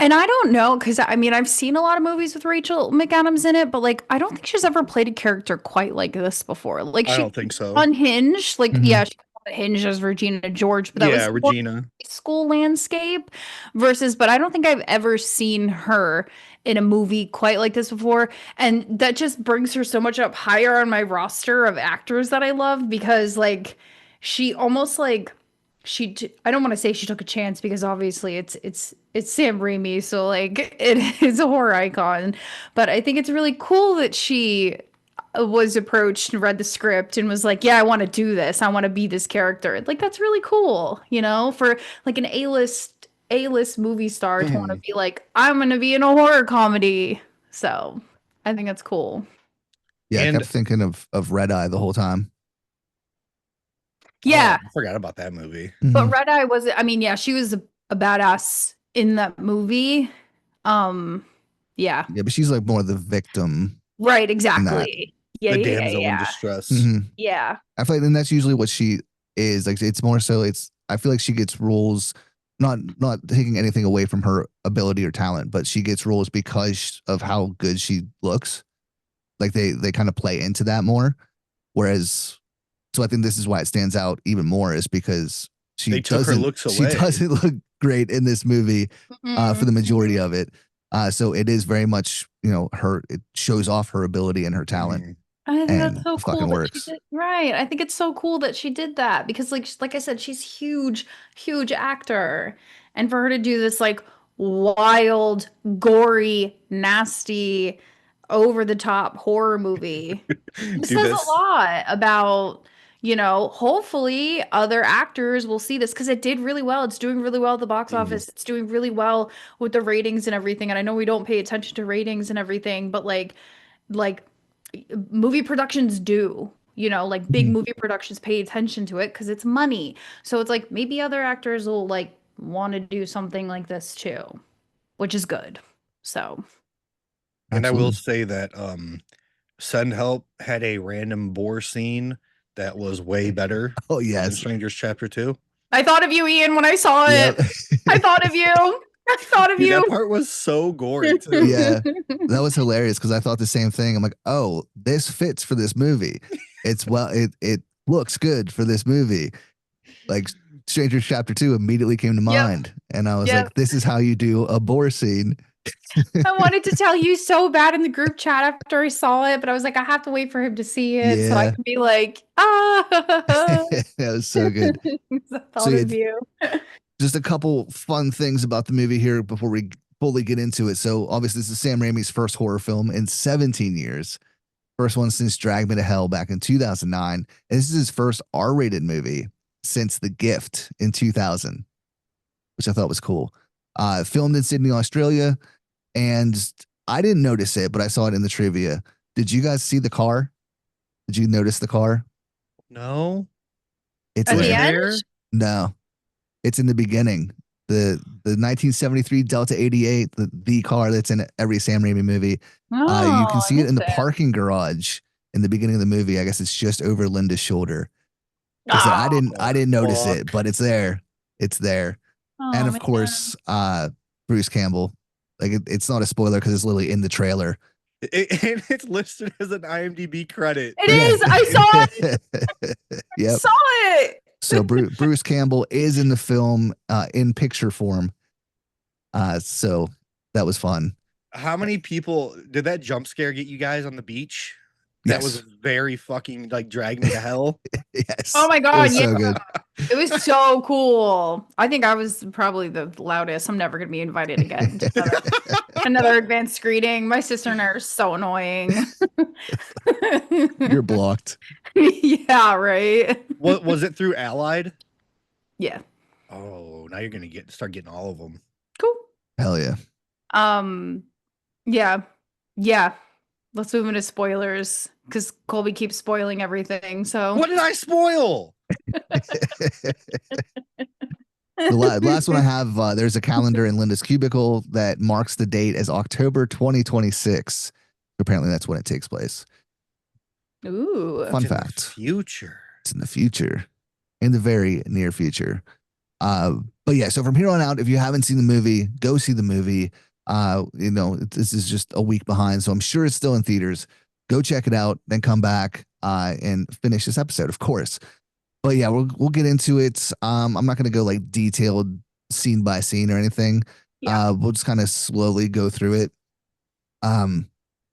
S4: And I don't know, because I mean, I've seen a lot of movies with Rachel McAdams in it, but like, I don't think she's ever played a character quite like this before. Like,
S2: I
S4: she
S2: don't think so.
S4: unhinged, like,
S3: Mhm.
S4: yeah, she unhinged as Regina George, but that
S2: Yeah,
S4: was more
S2: Regina.
S4: school landscape versus, but I don't think I've ever seen her in a movie quite like this before. And that just brings her so much up higher on my roster of actors that I love because, like, she almost like I don't want to say she took a chance because obviously it's Sam Raimi, so like it is a horror icon. But I think it's really cool that she was approached and read the script and was like, "Yeah, I want to do this. I want to be this character." Like that's really cool, you know, for like an A-list movie star to want to be like, "I'm going to be in a horror comedy." So, I think that's cool.
S3: Yeah, I
S2: And
S3: kept thinking of Red Eye the whole time.
S4: Yeah,
S2: I forgot about that movie.
S4: but
S3: Mhm.
S4: Red Eye was I mean, yeah, she was a badass in that movie. Yeah.
S3: Yeah, but she's like more the victim
S4: Right,
S3: in that.
S4: exactly. Yeah,
S2: The
S4: yeah, yeah,
S2: damsel in
S4: yeah.
S2: distress.
S3: Mhm.
S4: Yeah.
S3: I feel like, and that's usually what she is. Like, it's more so. I feel like she gets roles, not taking anything away from her ability or talent, but she gets roles because of how good she looks. Like they kind of play into that more. Whereas, so I think this is why it stands out even more is because
S2: They took her looks
S3: she
S2: away.
S3: doesn't look great in this movie for the majority of it. So it is very much, it shows off her ability and her talent,
S2: Mhm.
S4: I think that's
S3: and
S4: so
S3: it
S4: cool
S3: fucking
S4: that she
S3: works.
S4: did right. I think it's so cool that she did that because like I said, she's huge, huge actor. And for her to do this like wild, gory, nasty, over the top horror movie, it
S2: Dude,
S4: says a
S2: this
S4: lot about, hopefully other actors will see this because it did really well. It's doing really well at the box office. It's doing really well with the ratings and everything. And I know we don't pay attention to ratings and everything, but like movie productions do, like big
S3: Mhm.
S4: movie productions pay attention to it because it's money. So it's like maybe other actors will like want to do something like this too, which is good. So,
S2: and I will
S3: Absolutely.
S2: say that Send Help had a random boar scene that was way better
S3: Oh
S2: than
S3: yes.
S2: Strangers Chapter 2.
S4: I thought of you, Ian, when I saw
S3: Yep.
S4: it. I thought of you. I thought of
S2: Dude, that
S4: you.
S2: part was so gory too.
S3: Yeah. That was hilarious because I thought the same thing. I'm like, oh, this fits for this movie. It looks good for this movie. Like, Strangers Chapter 2 immediately came to
S4: Yep.
S3: mind. And I was
S4: Yep.
S3: like, this is how you do a bore scene.
S4: I wanted to tell you so bad in the group chat after I saw it, but I was like, I have to wait for him to see it so I
S3: Yeah.
S4: can be like, ah.
S3: That was so good.
S4: I
S3: So
S4: thought
S3: yeah,
S4: of you.
S3: just a couple fun things about the movie here before we fully get into it. So obviously this is Sam Raimi's first horror film in 17 years. First one since Drag Me to Hell back in 2009. And this is his first R-rated movie since The Gift in 2000, which I thought was cool. Filmed in Sydney, Australia. And I didn't notice it, but I saw it in the trivia. Did you guys see the car? Did you notice the car?
S2: No.
S3: It's
S4: At
S2: Was
S4: the
S2: it
S3: there.
S4: end?
S2: there?
S3: No, it's in the beginning. The 1973 Delta 88, the car that's in every Sam Raimi movie. You can
S4: Oh, I
S3: see it in
S4: missed
S3: the
S4: it.
S3: parking garage in the beginning of the movie. I guess it's just over Linda's shoulder. Like I said, I didn't notice
S2: fuck.
S3: it, but it's there. It's there. And of
S4: man.
S3: course, Bruce Campbell. Like it's not a spoiler because it's literally in the trailer.
S2: And it's listed as an IMDb credit.
S4: It is. I saw it.
S3: Yep.
S4: Saw it.
S3: So Bruce Campbell is in the film in picture form. So that was fun.
S2: How many people did that jump scare get you guys on the beach? That was very fucking like drag me to hell.
S3: Yes.
S4: Oh my
S3: It
S4: God.
S3: was
S4: Yeah.
S3: so good.
S4: It was so cool. I think I was probably the loudest. I'm never going to be invited again to another advanced screening. My sister and I are so annoying.
S3: You're blocked.
S4: Yeah, right.
S2: What was it through Allied?
S4: Yeah.
S2: Oh, now you're gonna start getting all of them.
S4: Cool.
S3: Hell yeah.
S4: Yeah. Let's move into spoilers because Colby keeps spoiling everything. So
S2: What did I spoil?
S3: The last one I have, there's a calendar in Linda's cubicle that marks the date as October 2026. Apparently, that's when it takes place.
S4: Ooh.
S3: Fun
S2: It's in the
S3: fact.
S2: future.
S3: It's in the future, in the very near future. But yeah, so from here on out, if you haven't seen the movie, go see the movie. This is just a week behind, so I'm sure it's still in theaters. Go check it out, then come back and finish this episode, of course. But yeah, we'll get into it. I'm not going to go like detailed scene by scene or anything.
S4: Yeah.
S3: We'll just kind of slowly go through it.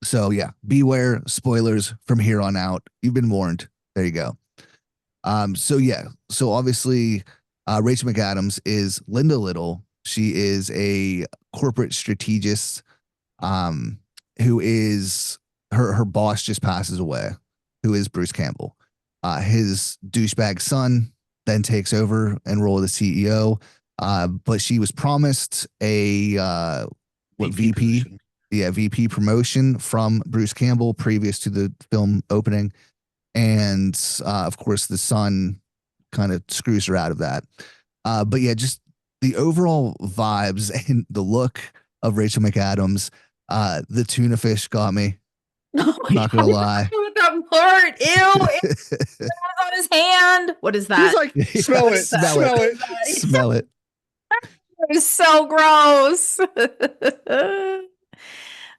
S3: So yeah, beware spoilers from here on out. You've been warned. There you go. So obviously, Rachel McAdams is Linda Little. She is a corporate strategist, who is her boss just passes away, who is Bruce Campbell. His douchebag son then takes over and role of the CEO. But she was promised a VP
S2: position.
S3: VP promotion from Bruce Campbell previous to the film opening. And of course, the son kind of screws her out of that. But yeah, just the overall vibes and the look of Rachel McAdams, the tuna fish got me.
S4: Oh my
S3: Not gonna
S4: God,
S3: lie.
S4: that part. Ew. It was on his hand. What is that?
S2: He's like, smell it,
S3: Smell
S2: smell
S3: it.
S2: it.
S3: Smell it.
S4: It was so gross.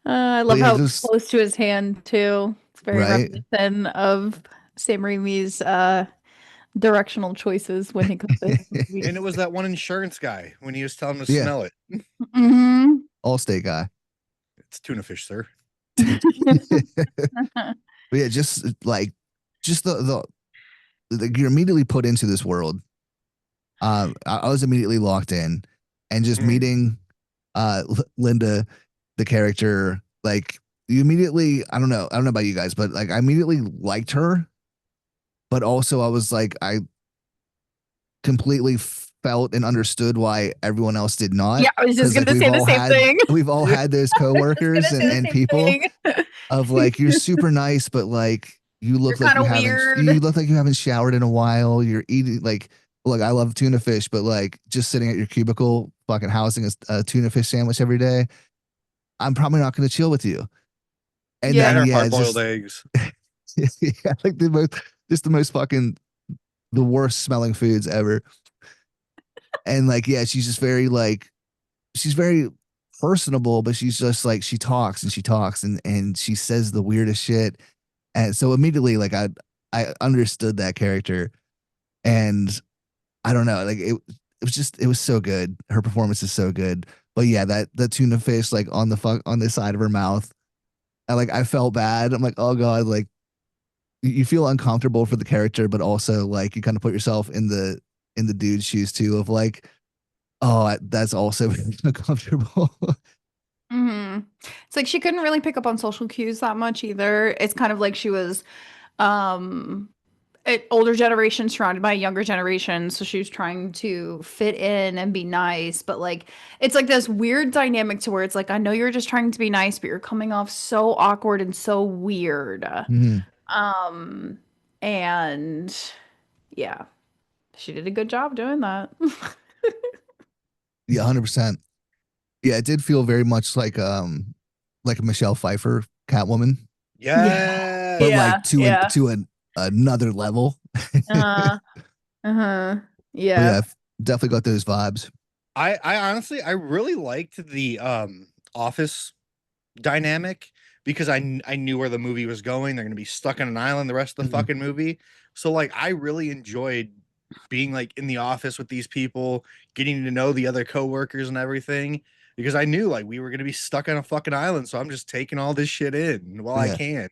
S4: I love
S3: yeah,
S4: how
S3: just-
S4: it's close to his hand too. It's very
S3: Right.
S4: reminiscent of Sam Raimi's directional choices when he comes in.
S2: And it was that one insurance guy when he was telling him to
S3: Yeah.
S2: smell it.
S4: Mm-hmm.
S3: Allstate guy.
S2: It's tuna fish, sir.
S3: But yeah, just the you're immediately put into this world. I was immediately locked in, and just meeting Linda, the character, like you immediately, I don't know about you guys, but like I immediately liked her, but also I was like, I completely felt and understood why everyone else did not.
S4: Yeah, I was just
S3: 'Cause,
S4: gonna
S3: like,
S4: say the same thing.
S3: We've all had those coworkers and people of like, you're super nice, but like you look
S4: You're
S3: like you
S4: kinda
S3: haven't,
S4: weird.
S3: you look like you haven't showered in a while. You're eating like, look, I love tuna fish, but like just sitting at your cubicle, fucking housing a tuna fish sandwich every day, I'm probably not going to chill with you. And
S4: Yeah.
S2: And our
S3: then, yeah, it's
S2: hard-boiled
S3: just,
S2: eggs.
S3: yeah, like the most fucking, the worst smelling foods ever. And like, yeah, she's just very like, she's very personable, but she's just like, she talks and she says the weirdest shit. And so immediately, like I understood that character, and I don't know, like it was so good. Her performance is so good. But yeah, that tuna fish like on the side of her mouth, I felt bad. I'm like, oh God, like you feel uncomfortable for the character, but also like you kind of put yourself in the dude's shoes too, of like, oh, that's also uncomfortable.
S4: Mm-hmm. It's like she couldn't really pick up on social cues that much either. It's kind of like she was older generation surrounded by a younger generation, so she was trying to fit in and be nice, but like it's like this weird dynamic to where it's like, I know you're just trying to be nice, but you're coming off so awkward and so weird.
S3: Mhm.
S4: And yeah, she did a good job doing that.
S3: Yeah, 100%. Yeah, it did feel very much like a Michelle Pfeiffer Catwoman,
S2: Yes.
S3: but
S4: Yeah,
S3: like to
S4: yeah.
S3: another level.
S4: Uh-huh. Uh-huh.
S3: But
S4: Yeah.
S3: yeah, definitely got those vibes.
S2: I honestly I really liked the office dynamic because I knew where the movie was going. They're gonna be stuck on an island the rest of the
S3: Mhm.
S2: fucking movie. So like I really enjoyed being like in the office with these people, getting to know the other coworkers and everything. Because I knew like we were gonna be stuck on a fucking island. So I'm just taking all this shit in while I
S3: Yeah.
S2: can.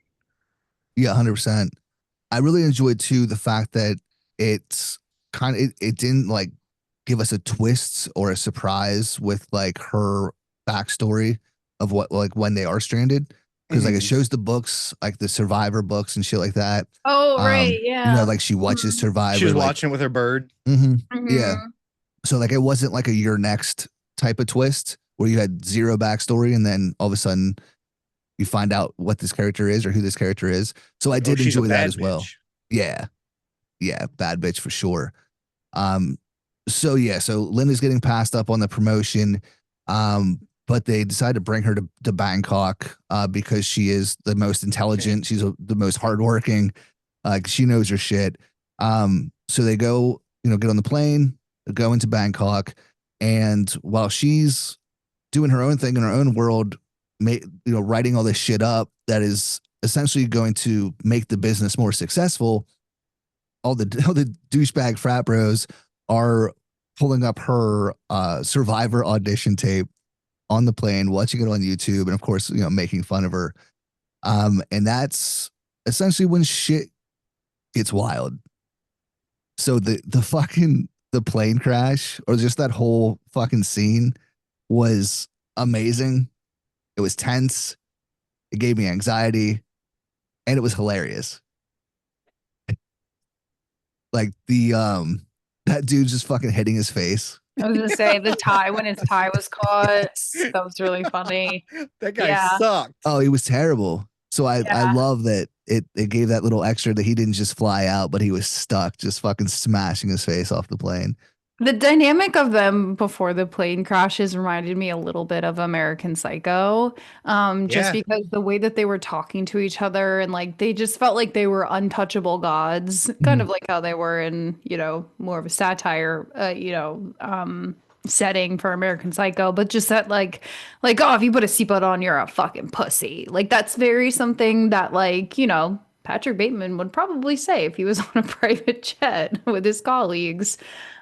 S3: Yeah, 100%. I really enjoyed too the fact that it's it didn't like give us a twist or a surprise with like her backstory of what like when they are stranded. Because like it
S2: Mhm.
S3: shows the books, like the survivor books and shit like that.
S4: Oh, right. Yeah.
S3: Like she watches
S4: Mhm.
S2: She was
S3: Survivor, like
S2: watching it with her bird.
S3: yeah.
S4: Mhm.
S3: So like it wasn't like a your next type of twist where you had zero backstory and then all of a sudden you find out what this character is or who this character is. So I
S2: Like, oh,
S3: did
S2: she's a
S3: enjoy that
S2: bad
S3: as well.
S2: bitch.
S3: Yeah. Yeah. Bad bitch for sure. Um, so yeah, so Linda's getting passed up on the promotion. But they decide to bring her to Bangkok because she is the most intelligent. She's the most hardworking. She knows her shit. So they go, get on the plane, go into Bangkok, and while she's doing her own thing in her own world, writing all this shit up that is essentially going to make the business more successful, all the douchebag frat bros are pulling up her Survivor audition tape on the plane, watching it on YouTube, and of course, making fun of her. And that's essentially when shit gets wild. So the plane crash or just that whole fucking scene was amazing. It was tense. It gave me anxiety, and it was hilarious. Like that dude just fucking hitting his face.
S4: I was gonna say the tie when his tie was caught. That was really funny.
S2: That guy
S4: Yeah.
S2: sucked.
S3: Oh, he was terrible. So I
S4: Yeah.
S3: love that it gave that little extra that he didn't just fly out, but he was stuck, just fucking smashing his face off the plane.
S4: The dynamic of them before the plane crashes reminded me a little bit of American Psycho. Just
S2: Yeah.
S4: because the way that they were talking to each other and like they just felt like they were untouchable gods, kind of like how they were in, more of a satire, setting for American Psycho, but just that oh, if you put a seatbelt on, you're a fucking pussy. Like that's very something that Patrick Bateman would probably say if he was on a private jet with his colleagues.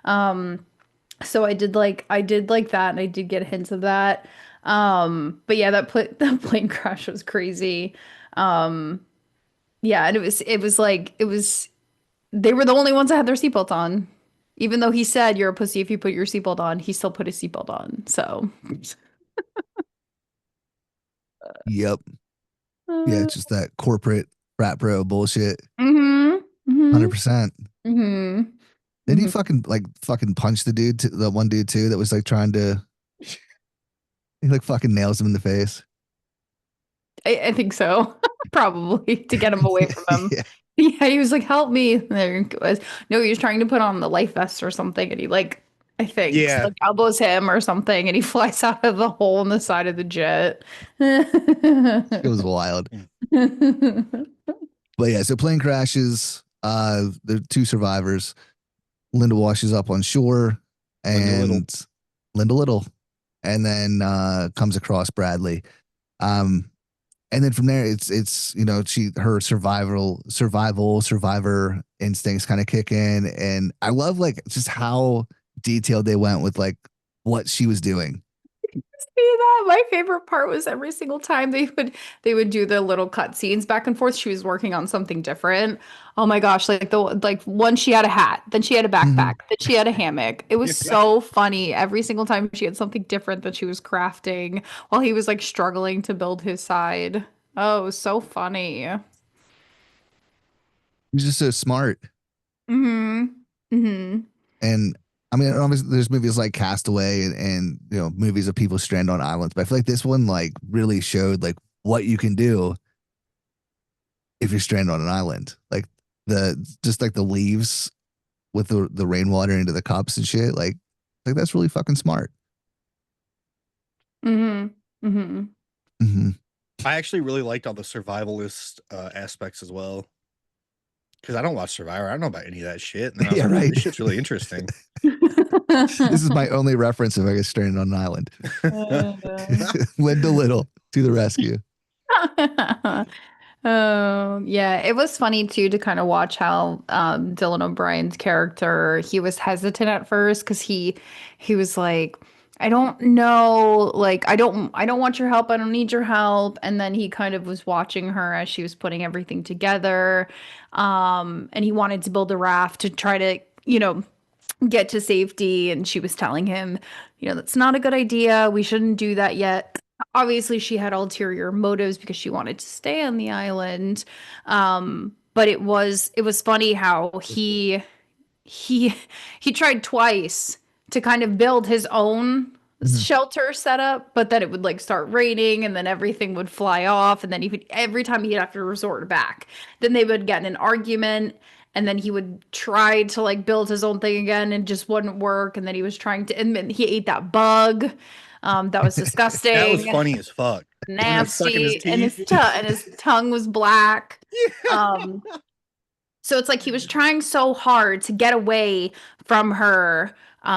S4: So I did like that and I did get hints of that. But yeah, that plane crash was crazy. Um, yeah, and it was they were the only ones that had their seatbelts on. Even though he said you're a pussy if you put your seatbelt on, he still put his seatbelt on. So
S3: Yep. Yeah,
S4: uh,
S3: it's just that corporate frat bro bullshit.
S4: mhm. Mhm.
S3: 100%.
S4: Mhm.
S3: Did he
S4: Mhm.
S3: fucking punch the one dude too that was like trying to he like fucking nails him in the face.
S4: I think so. Probably to get him away from them.
S3: Yeah.
S4: Yeah, he was like, "Help me!" There it was. No, he was trying to put on the life vest or something, and he I think,
S2: Yeah.
S4: elbows him or something, and he flies out of the hole in the side of the jet.
S3: It was wild. But yeah, so plane crashes, there are two survivors. Linda washes up on shore
S2: Linda Little.
S3: and Linda Little. And then comes across Bradley. Um and then from there it's her survivor instincts kind of kick in, and I love like just how detailed they went with like what she was doing.
S4: See that? My favorite part was every single time they would do the little cut scenes back and forth. She was working on something different. Oh my gosh, like one she had a hat, then she had a backpack, then she had a hammock. It was so funny. Every single time she had something different that she was crafting while he was like struggling to build his side. Oh, it was so funny.
S3: He's just so smart.
S4: Mm-hmm. Mm-hmm.
S3: And I mean, obviously, there's movies like Castaway and movies of people stranded on islands, but I feel like this one like really showed like what you can do if you're stranded on an island. Like just like the leaves with the rainwater into the cups and shit. Like that's really fucking smart.
S4: Mm-hmm. Mm-hmm.
S3: Hmm.
S2: I actually really liked all the survivalist aspects as well. Because I don't watch Survivor. I don't know about any of that shit. And then I was
S3: Yeah,
S2: like,
S3: right.
S2: this shit's really interesting.
S3: This is my only reference if I get stranded on an island. Linda Little to the rescue.
S4: Yeah, it was funny too to kind of watch how Dylan O'Brien's character, he was hesitant at first because he was like, I don't know, like I don't want your help, I don't need your help. And then he kind of was watching her as she was putting everything together. And he wanted to build a raft to try to, get to safety. And she was telling him, that's not a good idea. We shouldn't do that yet. Obviously, she had ulterior motives because she wanted to stay on the island. But it was funny how he he tried twice to kind of build his own shelter setup, but then it would like start raining and then everything would fly off, and then every time he'd have to resort back. Then they would get in an argument, and then he would try to like build his own thing again and just wouldn't work. And then he was trying to, and then he ate that bug. That was disgusting.
S2: That was funny as fuck.
S4: Nasty, and his tongue was black. So it's like he was trying so hard to get away from her,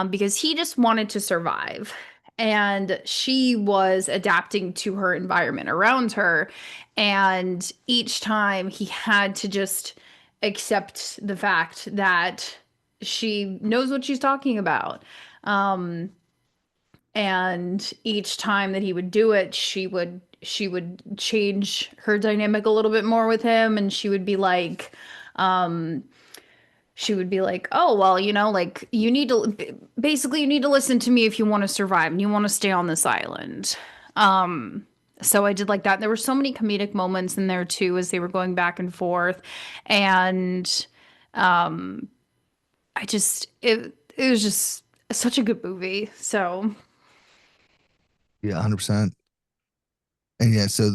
S4: because he just wanted to survive. And she was adapting to her environment around her. And each time he had to just accept the fact that she knows what she's talking about. And each time that he would do it, she would change her dynamic a little bit more with him, and um she would be like, oh, well, like you need to listen to me if you want to survive and you want to stay on this island. So I did like that. There were so many comedic moments in there too as they were going back and forth. And it was just such a good movie. So
S3: Yeah, 100%. And yeah, so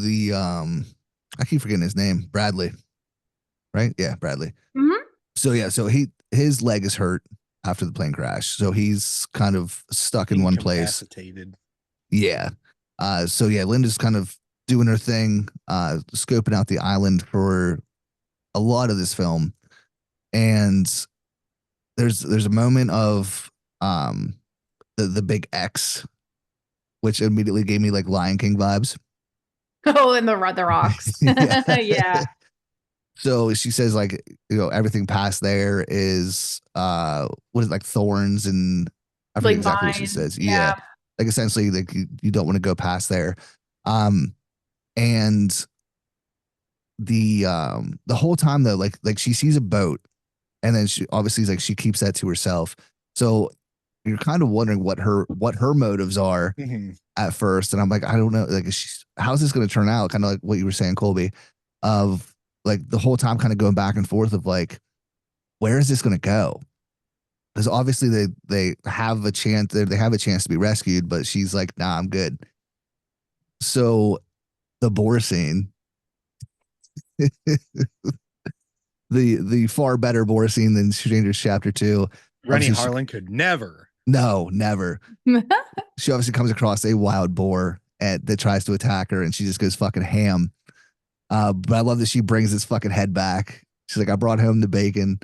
S3: I keep forgetting his name, Bradley, right? Yeah, Bradley.
S4: Mhm.
S3: So yeah, so his leg is hurt after the plane crash, so he's kind of stuck in one place.
S2: Incapacitated.
S3: Yeah. So yeah, Linda's kind of doing her thing, scoping out the island for a lot of this film, and there's a moment of the big X, which immediately gave me like Lion King vibes.
S4: Oh, and the rocks.
S3: Yeah.
S4: Yeah.
S3: So she says like, everything past there is what is it, like thorns, and I forget
S4: Like
S3: exactly what she
S4: vines,
S3: says.
S4: yeah.
S3: Yeah. Like essentially like you don't want to go past there. And the whole time though, like she sees a boat, and then she obviously like she keeps that to herself. So you're kind of wondering what her motives are at first. And I'm like, I don't know, like how's this going to turn out? Kind of like what you were saying, Colby, of like the whole time kind of going back and forth of like, where is this going to go? Because obviously they have a chance to be rescued, but she's like, nah, I'm good. So the boar scene, the far better boar scene than Strangers Chapter 2.
S2: Rennie
S3: Obviously
S2: Harlan could never.
S3: No, never. She obviously comes across a wild boar that tries to attack her, and she just goes fucking ham. But I love that she brings his fucking head back. She's like, I brought home the bacon.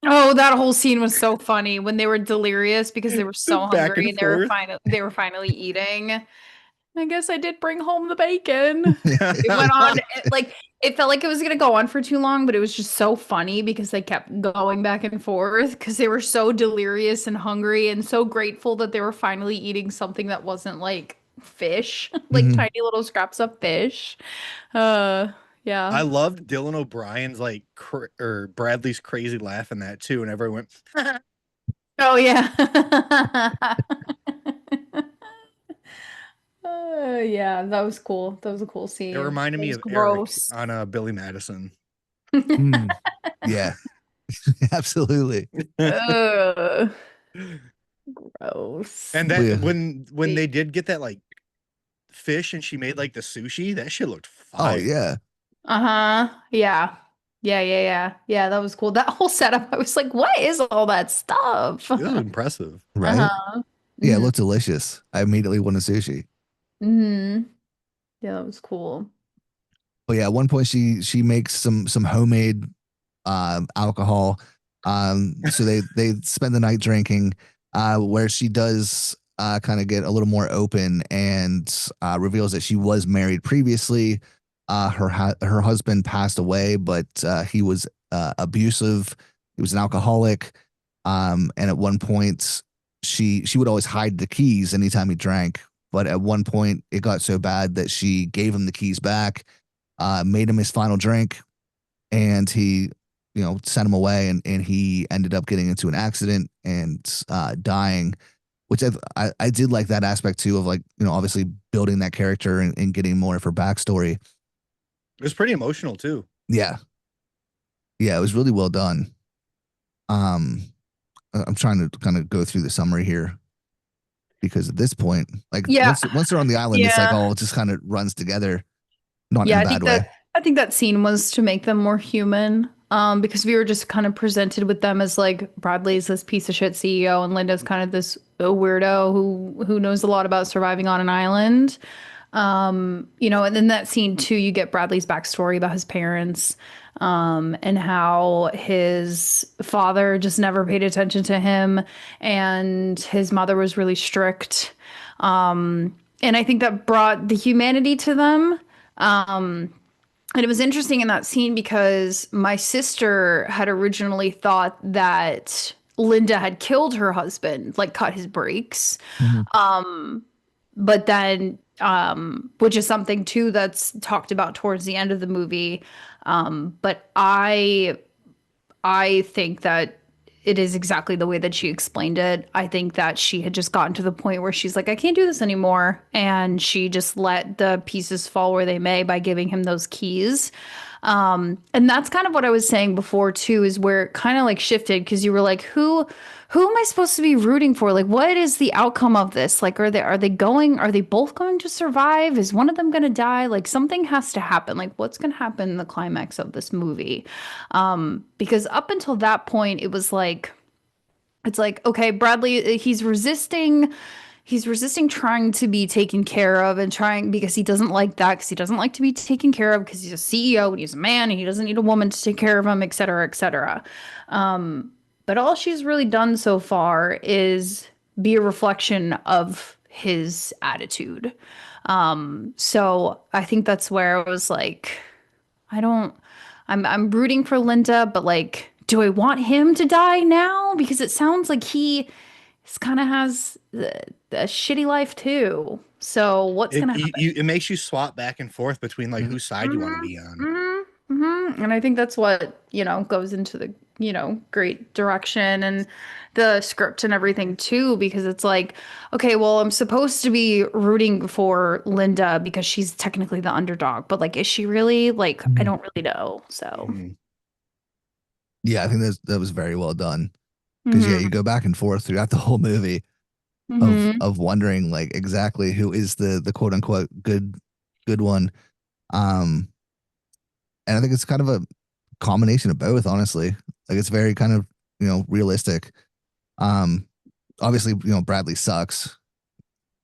S4: Oh, that whole scene was so funny when they were delirious because they were so
S2: Back
S4: hungry
S2: and
S4: and they were finally eating. I guess I did bring home the bacon. It went on it felt like it was gonna go on for too long, but it was just so funny because they kept going back and forth because they were so delirious and hungry and so grateful that they were finally eating something that wasn't like fish, like tiny little scraps of fish. Yeah.
S2: I loved Dylan O'Brien's like or Bradley's crazy laugh in that too, and everyone went.
S4: Oh yeah. Yeah, that was cool. That was a cool scene.
S2: It reminded me of
S4: gross.
S2: Eric on Billy Madison.
S3: Yeah, absolutely.
S4: Gross.
S2: And that when they did get that like fish and she made like the sushi, that shit looked fire.
S3: Oh yeah.
S4: Yeah. Yeah, that was cool. That whole setup, I was like, what is all that stuff?
S2: It was impressive.
S3: Right? Yeah, it looked delicious. I immediately wanted sushi.
S4: Yeah, that was cool.
S3: But yeah, at one point she makes some homemade alcohol. So they spend the night drinking, where she does kind of get a little more open and reveals that she was married previously. Her husband passed away, but he was abusive. He was an alcoholic. And at one point, she would always hide the keys anytime he drank. But at one point, it got so bad that she gave him the keys back, made him his final drink, and he, sent him away, and he ended up getting into an accident and dying, which I did like that aspect too of, like, obviously building that character and getting more of her backstory.
S2: It was pretty emotional too.
S3: Yeah. Yeah, it was really well done. I'm trying to kind of go through the summary here, because at this point, like,
S4: Yeah.
S3: once they're on the island, it's like
S4: Yeah.
S3: all just kind of runs together, not
S4: Yeah,
S3: in a bad way.
S4: I think that scene was to make them more human. Because we were just kind of presented with them as like Bradley's this piece of shit CEO and Linda's kind of this weirdo who knows a lot about surviving on an island. And then that scene too, you get Bradley's backstory about his parents, and how his father just never paid attention to him and his mother was really strict. And I think that brought the humanity to them. And it was interesting in that scene because my sister had originally thought that Linda had killed her husband, like cut his brakes. But then, which is something too that's talked about towards the end of the movie. But I think that it is exactly the way that she explained it. I think that she had just gotten to the point where she's like, I can't do this anymore. And she just let the pieces fall where they may by giving him those keys. And that's kind of what I was saying before too, is where it kind of like shifted, because you were like, who am I supposed to be rooting for? Like, what is the outcome of this? Like, are they both going to survive? Is one of them going to die? Like, something has to happen. Like, what's going to happen in the climax of this movie? Because up until that point, it was like, it's like, okay, Bradley, he's resisting trying to be taken care of and trying, because he doesn't like that, because he doesn't like to be taken care of, because he's a CEO and he's a man and he doesn't need a woman to take care of him, et cetera, et cetera. But all she's really done so far is be a reflection of his attitude. So I think that's where I was like, I'm rooting for Linda, but like, do I want him to die now? Because it sounds like he kind of has a shitty life too. So what's gonna happen?
S2: It makes you swap back and forth between like whose side you want to be on.
S4: And I think that's what, goes into the, great direction and the script and everything too, because it's like, okay, well, I'm supposed to be rooting for Linda because she's technically the underdog, but like, is she really? Like, I don't really know. So
S3: Yeah, I think that was very well done. Because you go back and forth throughout the whole movie of wondering like exactly who is the quote unquote good one. And I think it's kind of a combination of both, honestly. Like, it's very kind of, realistic. Obviously, Bradley sucks.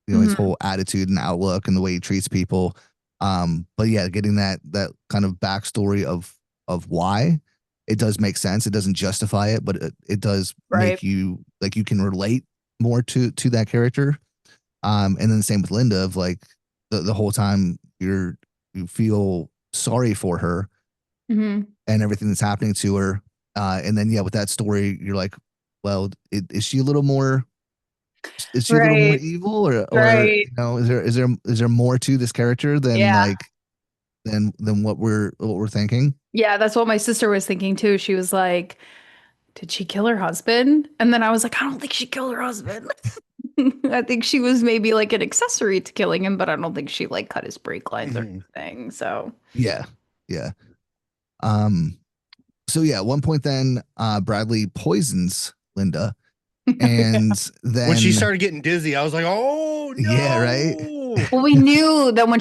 S3: His whole attitude and outlook and the way he treats people. But yeah, getting that kind of backstory of why. It does make sense. It doesn't justify it, but it does make you, like, you can relate more to that character. And then the same with Linda, of like the whole time you feel sorry for her and everything that's happening to her. And then with that story, you're like, well, is she a little more? Is she a little more evil, or is there more to this character than than what we're thinking?
S4: Yeah, that's what my sister was thinking too. She was like, did she kill her husband? And then I was like, I don't think she killed her husband. I think she was maybe like an accessory to killing him, but I don't think she like cut his brake lines or anything. So
S3: yeah. So at one point then Bradley poisons Linda, and then
S2: when she started getting dizzy, I was like, oh no.
S3: Yeah, right.
S4: Well, we knew that when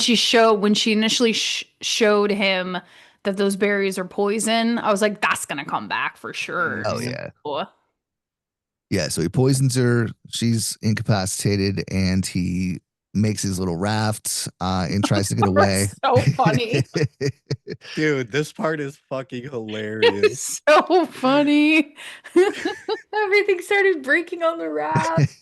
S4: she initially showed him that those berries are poison, I was like, that's gonna come back for sure.
S3: Oh yeah. Yeah, so he poisons her. She's incapacitated, and he, makes his little rafts and tries to get away.
S4: So funny.
S2: Dude, this part is fucking hilarious.
S4: So funny. Everything started breaking on the raft.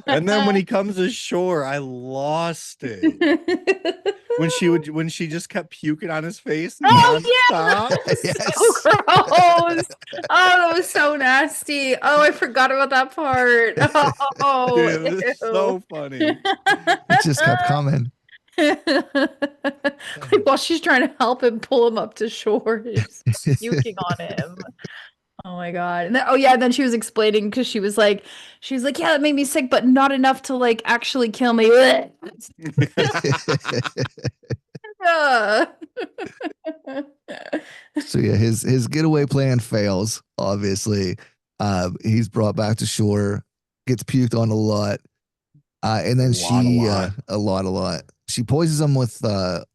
S2: And then when he comes ashore, I lost it. When she just kept puking on his face.
S4: Oh yeah,
S2: nonstop.
S4: that was
S3: Yes.
S4: so gross. Oh, that was so nasty. Oh, I forgot about that part. Oh,
S2: Dude, it was so funny.
S3: It just kept coming.
S4: Like while she's trying to help him pull him up to shore, she's puking on him. Oh my god. And then, oh yeah, then she was explaining because she was like, yeah, that made me sick, but not enough to like actually kill me.
S3: So yeah, his getaway plan fails. Obviously, he's brought back to shore, gets puked on a lot, and then a lot. She poisons him with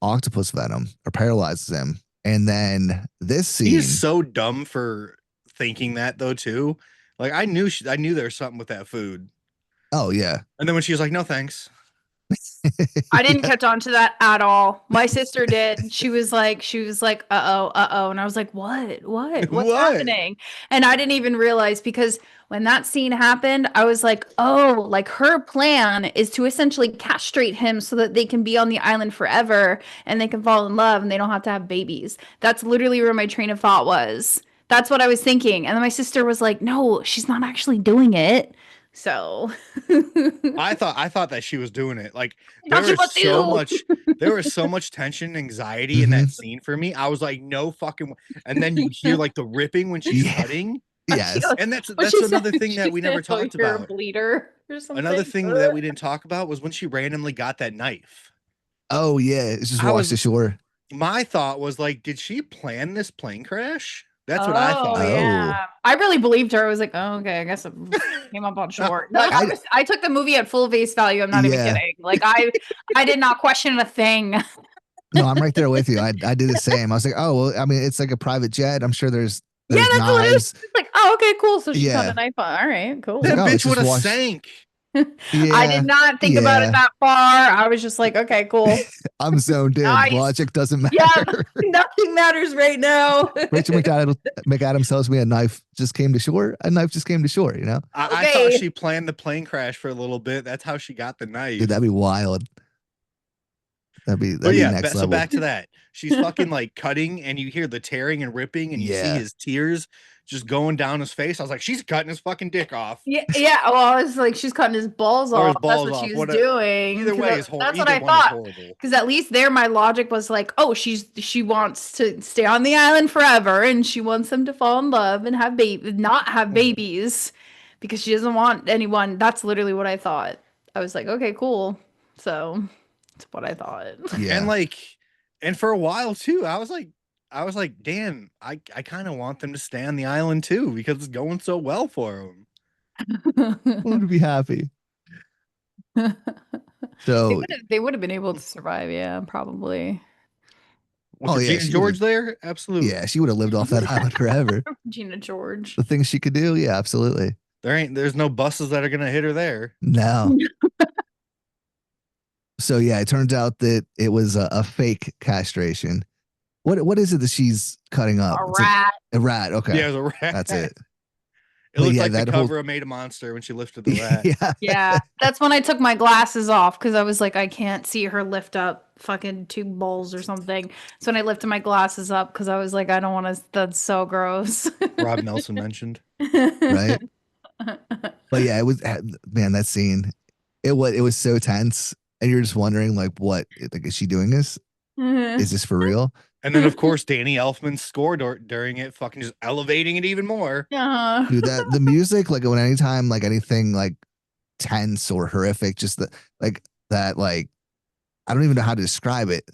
S3: octopus venom or paralyzes him, and then this scene.
S2: He's so dumb for thinking that though too. Like I knew there was something with that food.
S3: Oh yeah.
S2: And then when she was like, "No thanks,"
S4: I didn't catch on to that at all. My sister did. She was like, uh-oh. And I was like, what's happening? And I didn't even realize because when that scene happened, I was like, oh, like her plan is to essentially castrate him so that they can be on the island forever and they can fall in love and they don't have to have babies. That's literally where my train of thought was. That's what I was thinking. And then my sister was like, no, she's not actually doing it. So
S2: I thought that she was doing it. Like
S4: No, she
S2: there was so much tension and anxiety in that scene for me. I was like, no fucking and then you hear like the ripping when she's cutting.
S3: Yes.
S2: And that's
S4: she
S2: another
S4: said-
S2: thing that we
S4: she
S2: never
S4: said, "Oh,
S2: talked
S4: you're
S2: about.
S4: a bleeder or something.
S2: Another thing that we didn't talk about was when she randomly got that knife.
S3: Oh yeah, it's just
S2: I
S3: washed
S2: was-
S3: ashore.
S2: My thought was like, did she plan this plane crash? That's what I thought.
S3: Oh.
S4: Yeah. I really believed her. I was like, oh, okay, I guess it came up on short. Like, I took the movie at full face value. I'm not even
S3: Yeah.
S4: kidding. Like I did not question a thing.
S3: No, I'm right there with you. I did the same. I was like, oh well, I mean, it's like a private jet. I'm sure there's
S4: Yeah, that's what it is.
S3: knives.
S4: It's like, oh, okay, cool. So she found
S3: Yeah.
S4: a knife on. All right, cool.
S2: That
S3: Like, oh,
S2: bitch
S3: it's just
S2: would have
S3: washed-
S2: sank.
S3: Yeah,
S4: I did not think about
S3: yeah.
S4: it that far. I was just like, okay, cool.
S3: I'm zoned in.
S4: Nice.
S3: Logic doesn't matter.
S4: Yeah. Nothing matters right now.
S3: Rachel McAdams tells me a knife just came to shore. A knife just came to shore, you know?
S2: I
S4: Okay.
S2: thought she planned the plane crash for a little bit. That's how she got the knife.
S3: Dude, that'd be wild. That'd be
S2: But yeah,
S3: next
S2: so
S3: level.
S2: back to that. She's fucking like cutting, and you hear the tearing and ripping, and you
S3: Yeah.
S2: see his tears just going down his face. I was like, she's cutting his fucking dick off.
S4: Yeah. Well, I was like, she's cutting his balls
S2: Or his
S4: off.
S2: balls
S4: That's what
S2: off,
S4: she was
S2: whatever.
S4: doing.
S2: Either
S4: 'Cause
S2: way
S4: that-
S2: is horrible.
S4: That's what I thought. Because at least there, my logic was like, oh, she wants to stay on the island forever, and she wants them to fall in love and have not have babies, because she doesn't want anyone. That's literally what I thought. I was like, okay, cool. So that's what I thought.
S3: Yeah.
S2: And for a while too, I was like, damn, I kind of want them to stay on the island too because it's going so well for them.
S3: would be happy. So
S4: They would have been able to survive, yeah, probably.
S2: Was
S3: yeah,
S2: Gina
S3: she
S2: George there? Absolutely.
S3: yeah, she would have lived off that island forever.
S4: Gina George.
S3: The things she could do, yeah, absolutely.
S2: There's no buses that are gonna hit her there.
S3: No. So yeah, it turns out that it was a fake castration. What is it that she's cutting up?
S4: A
S3: It's like
S4: rat.
S3: a rat. Okay.
S2: Yeah, it was a rat.
S3: That's it.
S2: It looked
S3: yeah,
S2: like the
S3: that whole-
S2: cover of Made a Monster when she lifted the rat.
S3: yeah.
S4: Yeah, that's when I took my glasses off because I was like, I can't see her lift up fucking two bowls or something. So when I lifted my glasses up because I was like, I don't want to. That's so gross.
S2: Rob Nelson mentioned.
S3: Right. But yeah, it was man, that scene. It was so tense, and you're just wondering like, what? Like, is she doing this? Is this for real?
S2: And then, of course, Danny Elfman's score during it, fucking just elevating it even more.
S4: Uh-huh.
S3: Dude, the music, like when anytime like anything like tense or horrific, just like I don't even know how to describe it.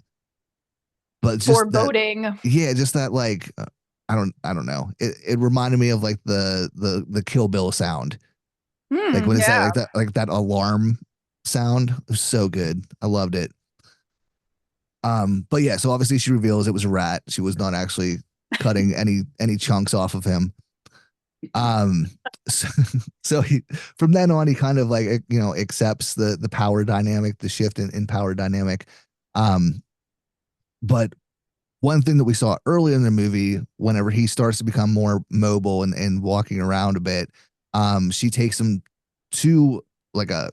S3: But just that,
S4: Foreboding.
S3: yeah, just that like I don't know. It reminded me of like the Kill Bill sound. Like when it's
S4: yeah.
S3: like that alarm sound. It was so good. I loved it. But yeah, so obviously she reveals it was a rat. She was not actually cutting any chunks off of him. Um, so, from then on, he kind of like, accepts the power dynamic, the shift in power dynamic. But one thing that we saw early in the movie, whenever he starts to become more mobile and walking around a bit, she takes him to like a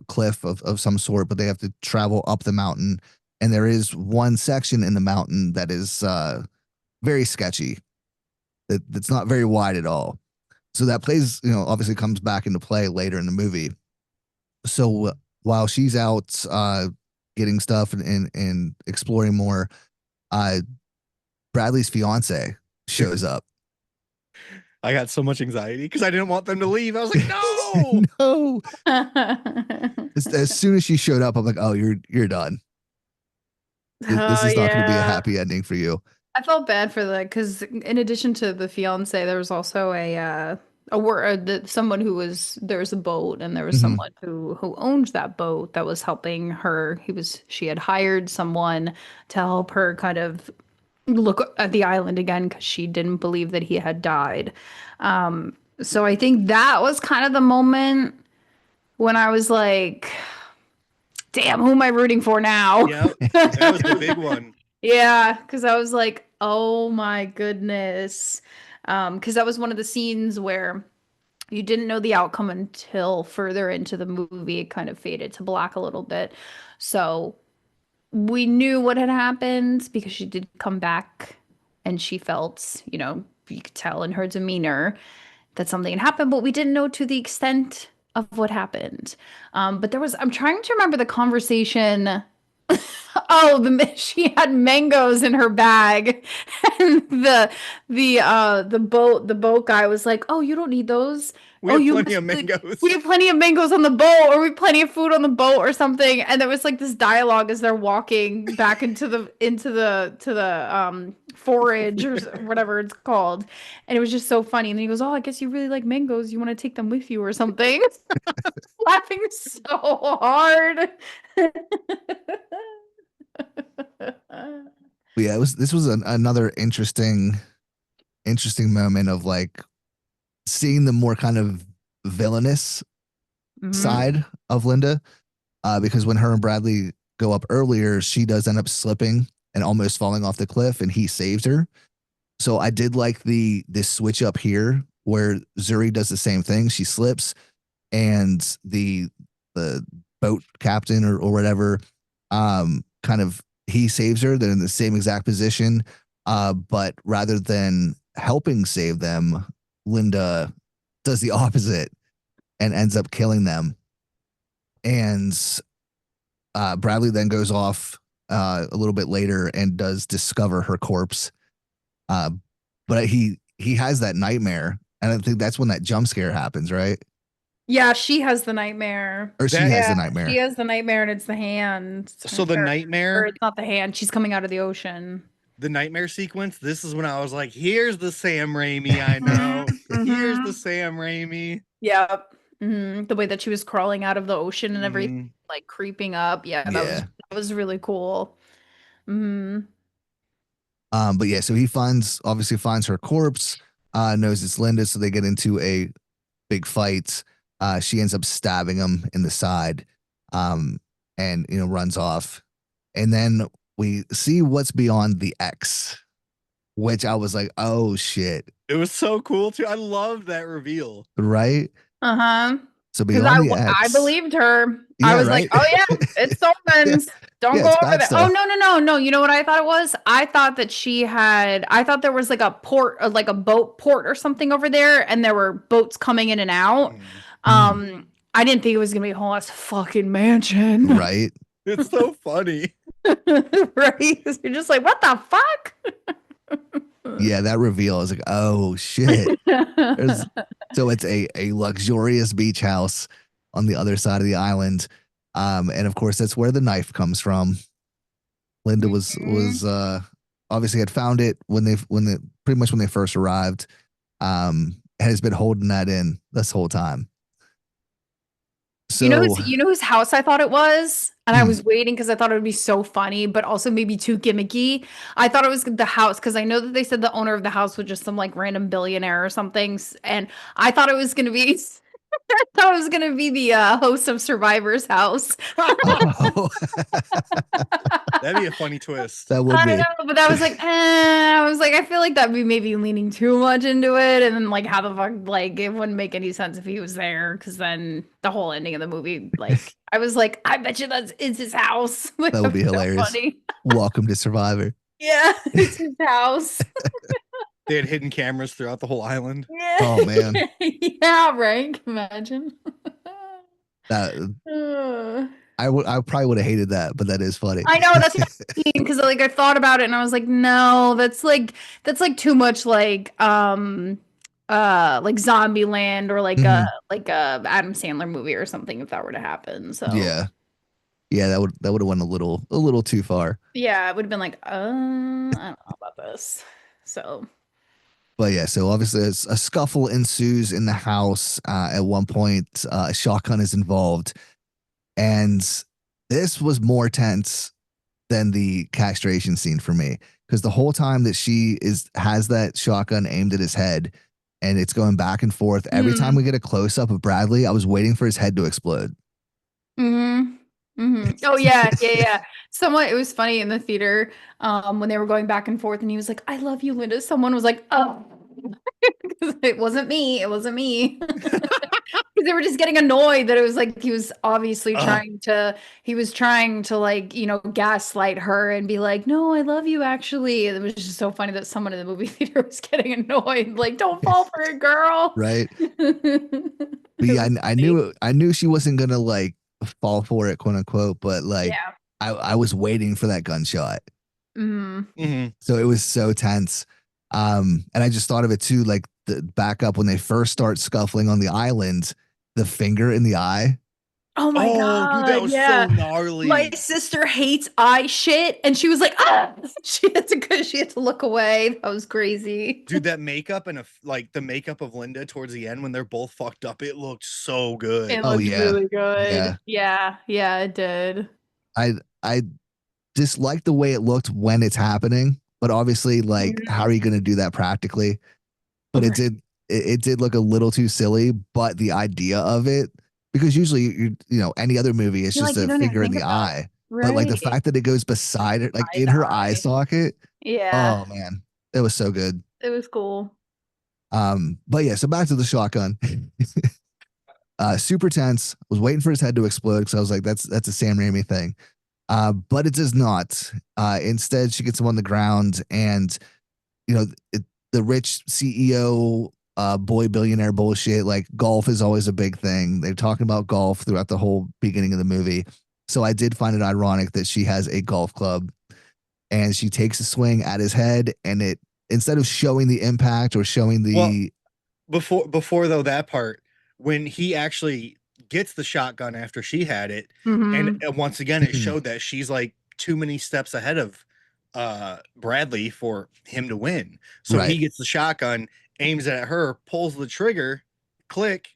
S3: cliff of some sort, but they have to travel up the mountain. And there is one section in the mountain that is very sketchy. That's not very wide at all. So that plays, obviously comes back into play later in the movie. So while she's out getting stuff and exploring more, Bradley's fiance shows up.
S2: I got so much anxiety because I didn't want them to leave. I was like, no.
S3: No. As soon as she showed up, I'm like, oh, you're done. This is not going to be a happy ending for you.
S4: I felt bad for that because in addition to the fiance, there was also someone who was, there was a boat and there was someone who owned that boat that was helping her. She had hired someone to help her kind of look at the island again because she didn't believe that he had died. So I think that was kind of the moment when I was like, damn, who am I rooting for now?
S2: Yeah, that was the big one.
S4: Yeah, because I was like, oh my goodness. Because that was one of the scenes where you didn't know the outcome until further into the movie. It kind of faded to black a little bit. So we knew what had happened because she did come back and she felt, you could tell in her demeanor that something had happened, but we didn't know to the extent of what happened. But I'm trying to remember the conversation. Oh, she had mangoes in her bag, and the boat guy was like, "Oh, you don't need those.
S2: We have plenty of mangoes.
S4: We have plenty of mangoes on the boat, or we have plenty of food on the boat, or something." And there was like this dialogue as they're walking back into the forage or whatever it's called, and it was just so funny. And then he goes, "Oh, I guess you really like mangoes. You want to take them with you or something?" Laughing so hard.
S3: But yeah, this was another interesting moment of like seeing the more kind of villainous side of Linda, because when her and Bradley go up earlier, she does end up slipping and almost falling off the cliff, and he saves her. So I did like this switch up here where Zuri does the same thing. She slips, and the boat captain or whatever, kind of, he saves her. They're in the same exact position, but rather than helping save them, Linda does the opposite and ends up killing them. And Bradley then goes off a little bit later and does discover her corpse. But he has that nightmare, and I think that's when that jump scare happens, right?
S4: Yeah, she has the nightmare.
S3: Or she has the nightmare.
S4: She has the nightmare, and it's the hand.
S2: So the nightmare,
S4: or it's not the hand. She's coming out of the ocean.
S2: The nightmare sequence. This is when I was like, "Here's the Sam Raimi I know. Here's the Sam Raimi."
S4: Yep. The way that she was crawling out of the ocean and everything, like creeping up. Yeah, that was really cool.
S3: But yeah, so he obviously finds her corpse, knows it's Linda, so they get into a big fight. She ends up stabbing him in the side, and runs off. And then we see what's beyond the X, which I was like, oh shit.
S2: It was so cool too. I love that reveal.
S3: Right?
S4: Uh-huh.
S3: So beyond the X,
S4: I believed her.
S3: Yeah,
S4: I was
S3: right?
S4: like, oh yeah, it's Dolphins. Don't go over there. Oh no. You know what I thought it was? I thought there was like a port, like a boat port or something over there, and there were boats coming in and out. I didn't think it was gonna be a whole ass fucking mansion.
S3: Right.
S2: It's so funny.
S4: Right? You're just like, what the fuck?
S3: Yeah, that reveal is like, oh shit. So it's a luxurious beach house on the other side of the island. And of course that's where the knife comes from. Linda was obviously had found it when they first arrived. Has been holding that in this whole time. So
S4: You know whose house I thought it was? And I
S3: Hmm.
S4: was waiting because I thought it would be so funny, but also maybe too gimmicky. I thought it was the house because I know that they said the owner of the house was just some like random billionaire or something. And I thought it was gonna be I thought it was gonna be the host of Survivor's house.
S3: oh,
S2: That'd be a funny twist.
S3: that would
S4: I
S3: be.
S4: know, but I was like, I was like, I feel like that'd be maybe leaning too much into it, and then like, how the fuck, like, it wouldn't make any sense if he was there, because then the whole ending of the movie, like, I was like, I bet you it's his house. Like,
S3: That would be
S4: that'd so
S3: hilarious.
S4: funny.
S3: Welcome to Survivor.
S4: Yeah, it's his house.
S2: They had hidden cameras throughout the whole island.
S4: Yeah.
S3: Oh, man.
S4: Yeah, right. Can you imagine.
S3: That
S4: Uh,
S3: I probably would have hated that, but that is funny.
S4: I know that's because like I thought about it and I was like, no, that's like too much like Zombieland or like
S3: Mhm.
S4: a Adam Sandler movie or something if that were to happen. So
S3: Yeah. Yeah, that would have went a little too far.
S4: yeah, it would have been like, I don't know about this. So
S3: But yeah, so obviously a scuffle ensues in the house. At one point, a shotgun is involved. And this was more tense than the castration scene for me. Because the whole time that she has that shotgun aimed at his head and it's going back and forth, every time we get a close up of Bradley, I was waiting for his head to explode.
S4: Oh yeah. Someone it was funny in the theater when they were going back and forth and he was like, I love you, Linda. Someone was like, oh. It wasn't me. It wasn't me. Because they were just getting annoyed that it was like he was obviously trying to like, gaslight her and be like, no, I love you actually. And it was just so funny that someone in the movie theater was getting annoyed, like, don't fall for it, girl.
S3: Right. But yeah, I knew she wasn't gonna like fall for it, quote unquote, but like
S4: Yeah.
S3: I was waiting for that gunshot.
S2: Mm-hmm.
S3: So it was so tense. And I just thought of it too, like the back up when they first start scuffling on the island, the finger in the eye.
S4: Oh my
S2: Dude, that was
S4: yeah.
S2: so gnarly.
S4: My sister hates eye shit, and she was like, ah, she had to look away. That was crazy.
S2: Dude, that makeup and the makeup of Linda towards the end when they're both fucked up, it looked so good.
S4: It
S3: Oh,
S4: looked
S3: yeah.
S4: really good.
S3: Yeah.
S4: Yeah, it did.
S3: I dislike the way it looked when it's happening, but obviously, like, how are you going to do that practically? But
S4: Right.
S3: it did look a little too silly. But the idea of it, because usually any other movie, it's
S4: You're
S3: just
S4: like, you
S3: a
S4: don't even
S3: finger in
S4: think
S3: the
S4: about
S3: eye.
S4: it.
S3: But like the
S4: Right.
S3: fact that it goes beside it, like
S4: Beside
S3: in
S4: the
S3: her eye
S4: eye.
S3: socket.
S4: Yeah,
S3: Oh man, it was so good.
S4: it was cool.
S3: But yeah, so back to the shotgun. Super tense. Was waiting for his head to explode because I was like, that's a Sam Raimi thing. But it does not. Instead, she gets him on the ground, and the rich CEO, boy billionaire bullshit. Like golf is always a big thing. They're talking about golf throughout the whole beginning of the movie. So I did find it ironic that she has a golf club, and she takes a swing at his head, and it instead of showing the impact or showing the
S2: Before though that part when he actually gets the shotgun after she had it,
S4: Mhm.
S2: and once again it showed that she's like too many steps ahead of Bradley for him to win. So he
S3: Right.
S2: gets the shotgun, aims it at her, pulls the trigger, click,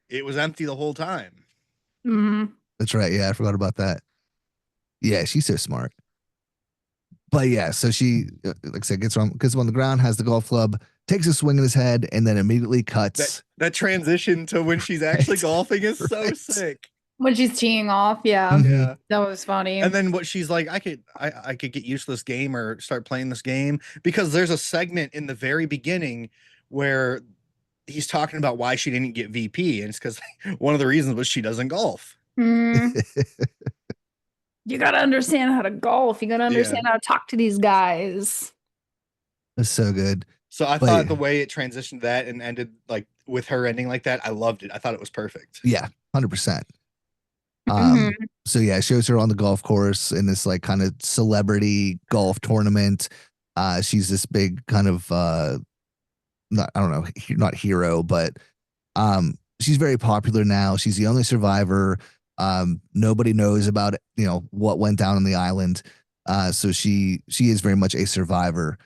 S2: it was empty the whole time.
S4: Mhm.
S3: That's right. Yeah, I forgot about that. Yeah, she's so smart. But yeah, so she, like I said, gets him on the ground, has the golf club, takes a swing at his head, and then immediately cuts.
S2: That transition to when she's actually
S3: Right.
S2: golfing is so
S3: Right.
S2: sick.
S4: When she's teeing off, yeah,
S3: Mhm.
S2: Yeah.
S4: that was funny.
S2: And then what she's like, I could get used to this game or start playing this game, because there's a segment in the very beginning where he's talking about why she didn't get VP, and it's because one of the reasons was she doesn't golf.
S4: Mm. You gotta understand how to golf. You gotta understand how to talk to these guys.
S3: That's so good.
S2: So I
S3: But-
S2: thought the way it transitioned that and ended like with her ending like that, I loved it. I thought it was perfect.
S3: Yeah, 100%.
S4: Mhm.
S3: So yeah, it shows her on the golf course in this like kind of celebrity golf tournament. She's this big kind of not hero, but she's very popular now. She's the only survivor. Nobody knows about what went down on the island. So she is very much a survivor.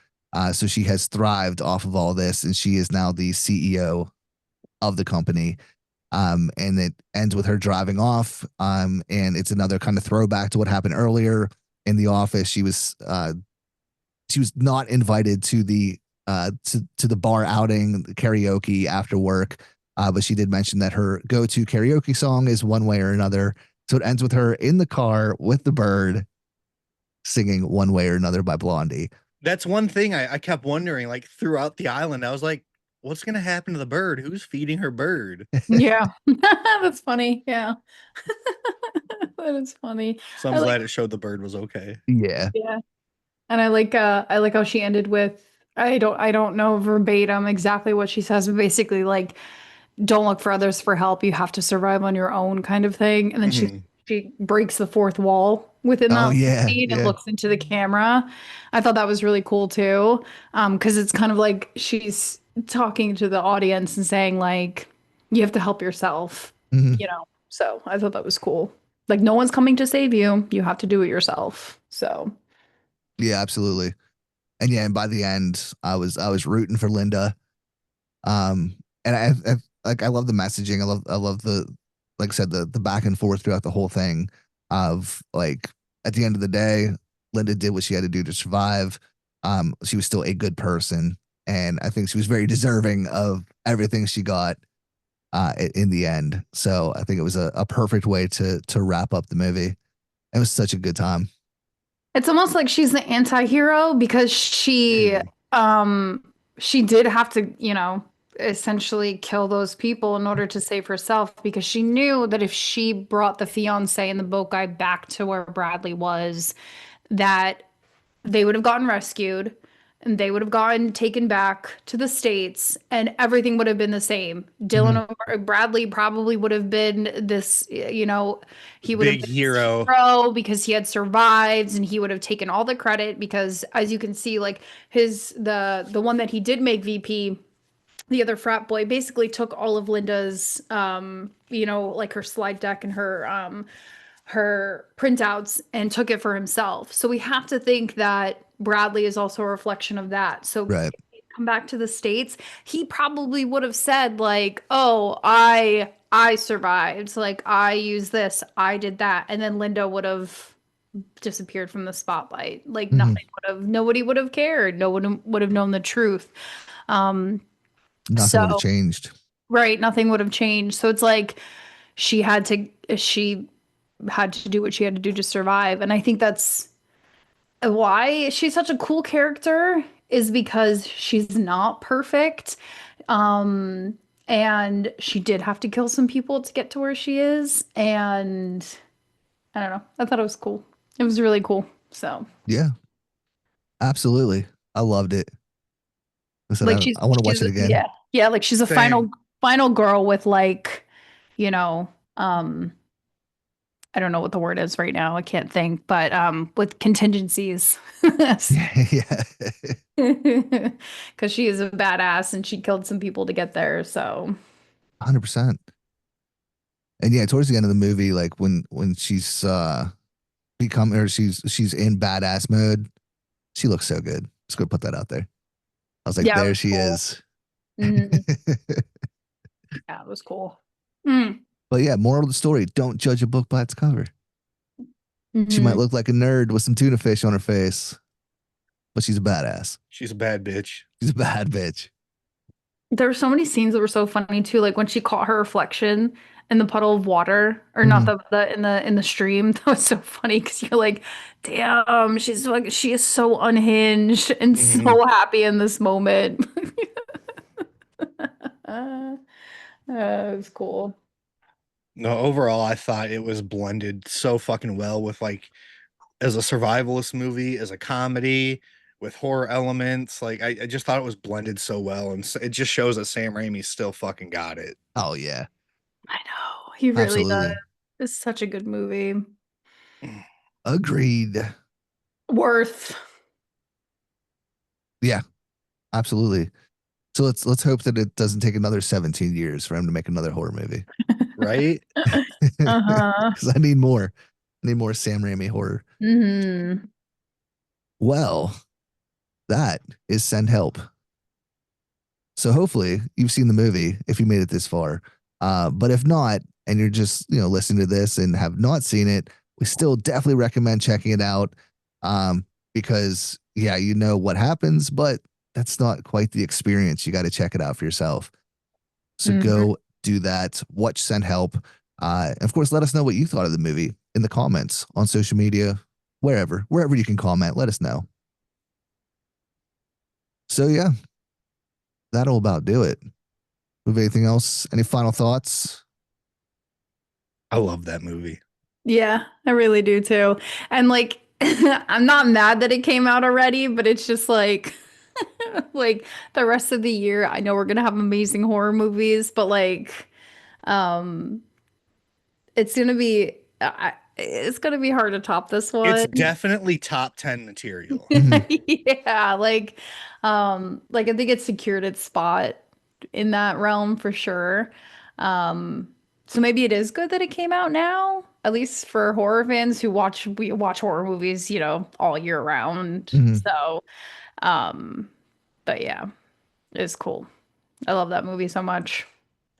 S3: So she has thrived off of all this, and she is now the CEO of the company. And it ends with her driving off. And it's another kind of throwback to what happened earlier in the office. She was not invited to the to the bar outing, the karaoke after work. But she did mention that her go-to karaoke song is One Way or Another. So it ends with her in the car with the bird singing One Way or Another by Blondie.
S2: That's one thing I kept wondering, like throughout the island. I was like, what's gonna happen to the bird? Who's feeding her bird?
S4: Yeah. That's funny. Yeah. That is funny.
S2: So I'm
S4: I like-
S2: glad it showed the bird was okay.
S3: Yeah.
S4: Yeah. And I like how she ended with I don't know verbatim exactly what she says, but basically like don't look for others for help. You have to survive on your own kind of thing. And then
S2: Mhm.
S4: she breaks the fourth wall within
S3: Oh,
S4: that
S3: yeah,
S4: scene and
S3: yeah.
S4: looks into the camera. I thought that was really cool too. Because it's kind of like she's talking to the audience and saying like you have to help yourself,
S3: Mhm.
S4: you know. So I thought that was cool. Like no one's coming to save you. You have to do it yourself. So
S3: Yeah, absolutely. And yeah, and by the end, I was rooting for Linda. And I like I love the messaging. I love the like I said the back and forth throughout the whole thing of like at the end of the day, Linda did what she had to do to survive. She was still a good person, and I think she was very deserving of everything she got in the end. So I think it was a perfect way to wrap up the movie. It was such a good time.
S4: it's almost like she's the anti-hero because she did have to, you know, essentially kill those people in order to save herself because she knew that if she brought the fiance and the boat guy back to where Bradley was, that they would have gotten rescued and they would have gotten taken back to the States and everything would have been the same. Dylan or Bradley probably would have been this, you know, he would have
S2: Big
S4: been this
S2: hero.
S4: hero because he had survived and he would have taken all the credit because as you can see, like the one that he did make VP, the other frat boy basically took all of Linda's you know, like her slide deck and her printouts and took it for himself. So we have to think that Bradley is also a reflection of that. So
S3: Right.
S4: if he'd come back to the States, he probably would have said like, "Oh, I survived. Like I used this, I did that." And then Linda would have disappeared from the spotlight. Like nobody would have cared. No one would have known the truth.
S3: Nothing would have
S4: So
S3: changed.
S4: right, nothing would have changed. So it's like she had to do what she had to do to survive. And I think that's why she's such a cool character is because she's not perfect. And she did have to kill some people to get to where she is. And I don't know. I thought it was cool. It was really cool. So
S3: Yeah, absolutely. I loved it. I said,
S4: like
S3: I want to watch it again.
S4: Yeah, like she's a
S2: Same.
S4: final girl with like, you know, I don't know what the word is right now. I can't think, but with contingencies.
S3: Yeah.
S4: Because she is a badass and she killed some people to get there. So
S3: 100%. And yeah, towards the end of the movie, like when she's she's in badass mode, she looks so good. Just gonna put that out there. I was like,
S4: Yeah, it
S3: there
S4: was
S3: she
S4: cool.
S3: is.
S4: Mhm. Yeah, it was cool. Mm.
S3: But yeah, moral of the story: don't judge a book by its cover. She might
S4: Mhm.
S3: look like a nerd with some tuna fish on her face, but she's a badass.
S2: She's a bad bitch.
S3: She's a bad bitch.
S4: There were so many scenes that were so funny too, like when she caught her reflection in the puddle of water, or not the in the stream. That was so funny because you're like, damn, she's like she is so unhinged and so happy in this moment. It was cool.
S2: No, overall, I thought it was blended so fucking well with like as a survivalist movie, as a comedy, with horror elements. Like I just thought it was blended so well, and it just shows that Sam Raimi still fucking got it.
S3: Oh yeah,
S4: I know he really does.
S3: absolutely.
S4: It's such a good movie.
S3: Agreed.
S4: Worth.
S3: Yeah, absolutely. So let's hope that it doesn't take another 17 years for him to make another horror movie.
S2: Right?
S4: Uh-huh.
S3: Because I need more. I need more Sam Raimi horror.
S4: Mm-hmm.
S3: Well, that is Send Help. So hopefully you've seen the movie if you made it this far. But if not, and you're just listening to this and have not seen it, we still definitely recommend checking it out. Because yeah, you know what happens, but that's not quite the experience. You got to check it out for yourself. So go do that. Watch Send Help. And of course, let us know what you thought of the movie in the comments on social media, wherever you can comment. Let us know. So yeah, that'll about do it. Have anything else? Any final thoughts?
S2: I love that movie.
S4: Yeah, I really do too. And like, I'm not mad that it came out already, but it's just like, like the rest of the year, I know we're gonna have amazing horror movies, but like, um, it's gonna be, it's gonna be hard to top this one.
S2: It's definitely top 10 material.
S4: Yeah, like I think it secured its spot in that realm for sure. So maybe it is good that it came out now, at least for horror fans we watch horror movies, all year round. So, but yeah, it's cool. I love that movie so much.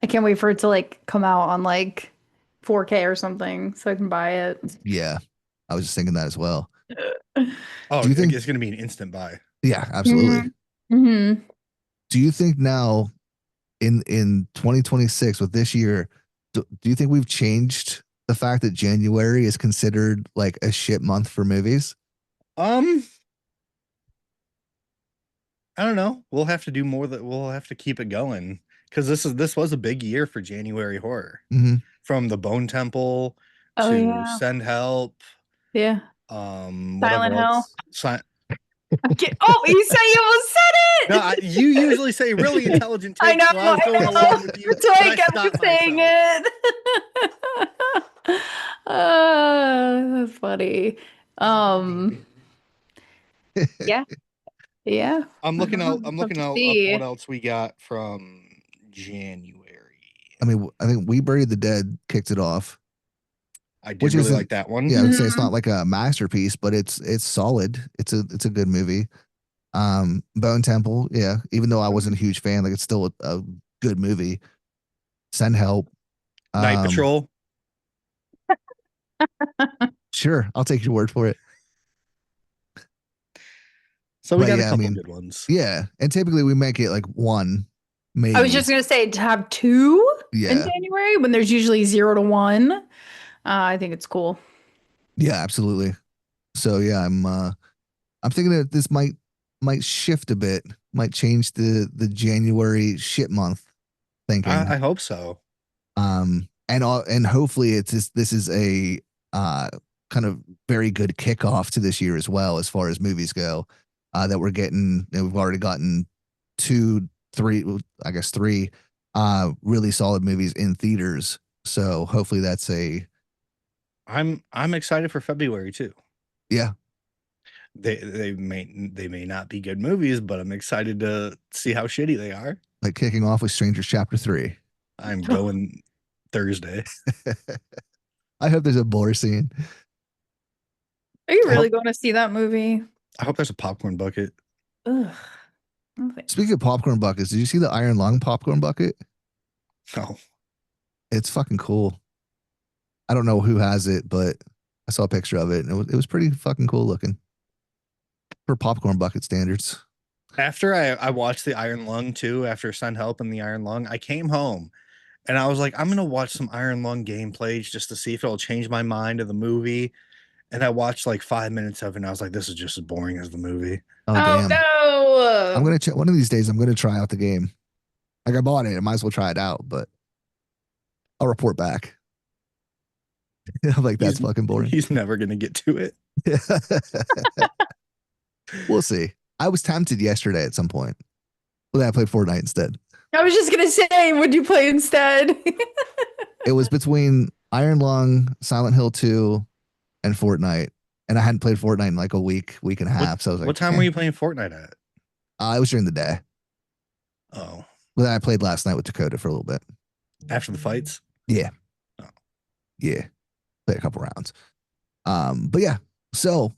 S4: I can't wait for it to like come out on like 4K or something so I can buy it.
S3: Yeah, I was just thinking that as well.
S2: Oh,
S3: Do you think
S2: it's going to be an instant buy?
S3: Yeah, absolutely.
S4: Mm-hmm.
S3: Do you think now in 2026 with this year, do you think we've changed the fact that January is considered like a shit month for movies?
S2: I don't know. We'll have to do more. We'll have to keep it going because this was a big year for January horror. From the Bone Temple to Send Help.
S4: Yeah.
S2: Whatever else.
S4: Oh, you said you almost said it.
S2: No, you usually say really intelligent takes.
S4: I know.
S2: So I was going along with you.
S4: That's why I kept saying it. That's funny. Yeah.
S2: I'm looking out up what else we got from January.
S3: I mean, I think We Buried the Dead kicked it off.
S2: I did really like that one.
S3: Yeah, I would say it's not like a masterpiece, but it's solid. It's a good movie. Bone Temple, yeah. Even though I wasn't a huge fan, like it's still a good movie. Send Help.
S2: Night Patrol.
S3: Sure, I'll take your word for it.
S2: So we got a couple good ones.
S3: Yeah, and typically we make it like one. Maybe.
S4: I was just gonna say to have two in January when there's usually 0 to 1. I think it's cool.
S3: Yeah, absolutely. So yeah, I'm thinking that this might shift a bit, might change the January shit month thinking.
S2: I hope so.
S3: And hopefully this is a kind of very good kickoff to this year as well as far as movies go. That we've already gotten 2, 3, I guess 3 really solid movies in theaters. So hopefully that's
S2: I'm excited for February too.
S3: Yeah.
S2: They may not be good movies, but I'm excited to see how shitty they are.
S3: Like kicking off with Strangers Chapter 3.
S2: I'm going Thursday.
S3: I hope there's a boar scene.
S4: Are you really going to see that movie?
S2: I hope there's a popcorn bucket.
S4: Ugh.
S3: Speaking of popcorn buckets, did you see the Iron Lung popcorn bucket?
S2: No.
S3: It's fucking cool. I don't know who has it, but I saw a picture of it and it was pretty fucking cool looking for popcorn bucket standards.
S2: After I watched the Iron Lung too, after Send Help and the Iron Lung, I came home and I was like, I'm going to watch some Iron Lung gameplays just to see if it'll change my mind of the movie. And I watched like 5 minutes of it and I was like, this is just as boring as the movie.
S3: Oh damn.
S4: No.
S3: I'm going to check one of these days. I'm going to try out the game. Like I bought it. I might as well try it out, but I'll report back. I'm like, that's fucking boring.
S2: He's never going to get to it.
S3: We'll see. I was tempted yesterday at some point. But then I played Fortnite instead.
S4: I was just going to say, would you play instead?
S3: It was between Iron Lung, Silent Hill 2, and Fortnite. And I hadn't played Fortnite in like a week and a half. So I was like,
S2: what time were you playing Fortnite at?
S3: It was during the day.
S2: Oh.
S3: Well, then I played last night with Dakota for a little bit.
S2: After the fights?
S3: Yeah.
S2: Oh.
S3: Yeah. Played a couple rounds. But yeah. So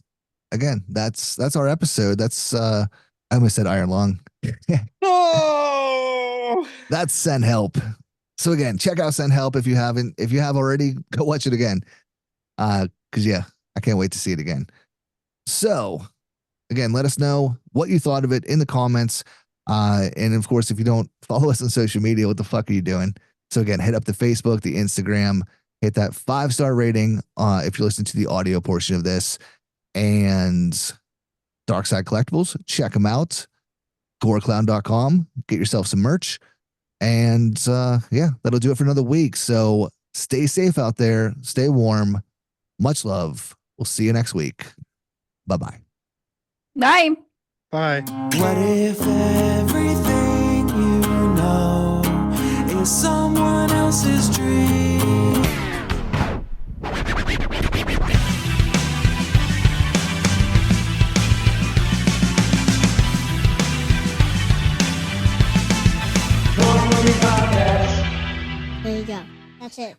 S3: again, that's our episode. That's I almost said Iron Lung.
S2: Oh,
S3: That's Send Help. So again, check out Send Help if you haven't. If you have already, go watch it again. Because yeah, I can't wait to see it again. So again, let us know what you thought of it in the comments. And of course, if you don't follow us on social media, what the fuck are you doing? So again, hit up the Facebook, the Instagram, hit that 5-star rating if you're listening to the audio portion of this. And Dark Side Collectibles, check them out. GoreClown.com, get yourself some merch. And yeah, that'll do it for another week. So stay safe out there. Stay warm. Much love. We'll see you next week. Bye-bye.
S4: Bye.
S2: Bye.
S6: What if everything you know is someone else's dream?
S7: There you go. That's it.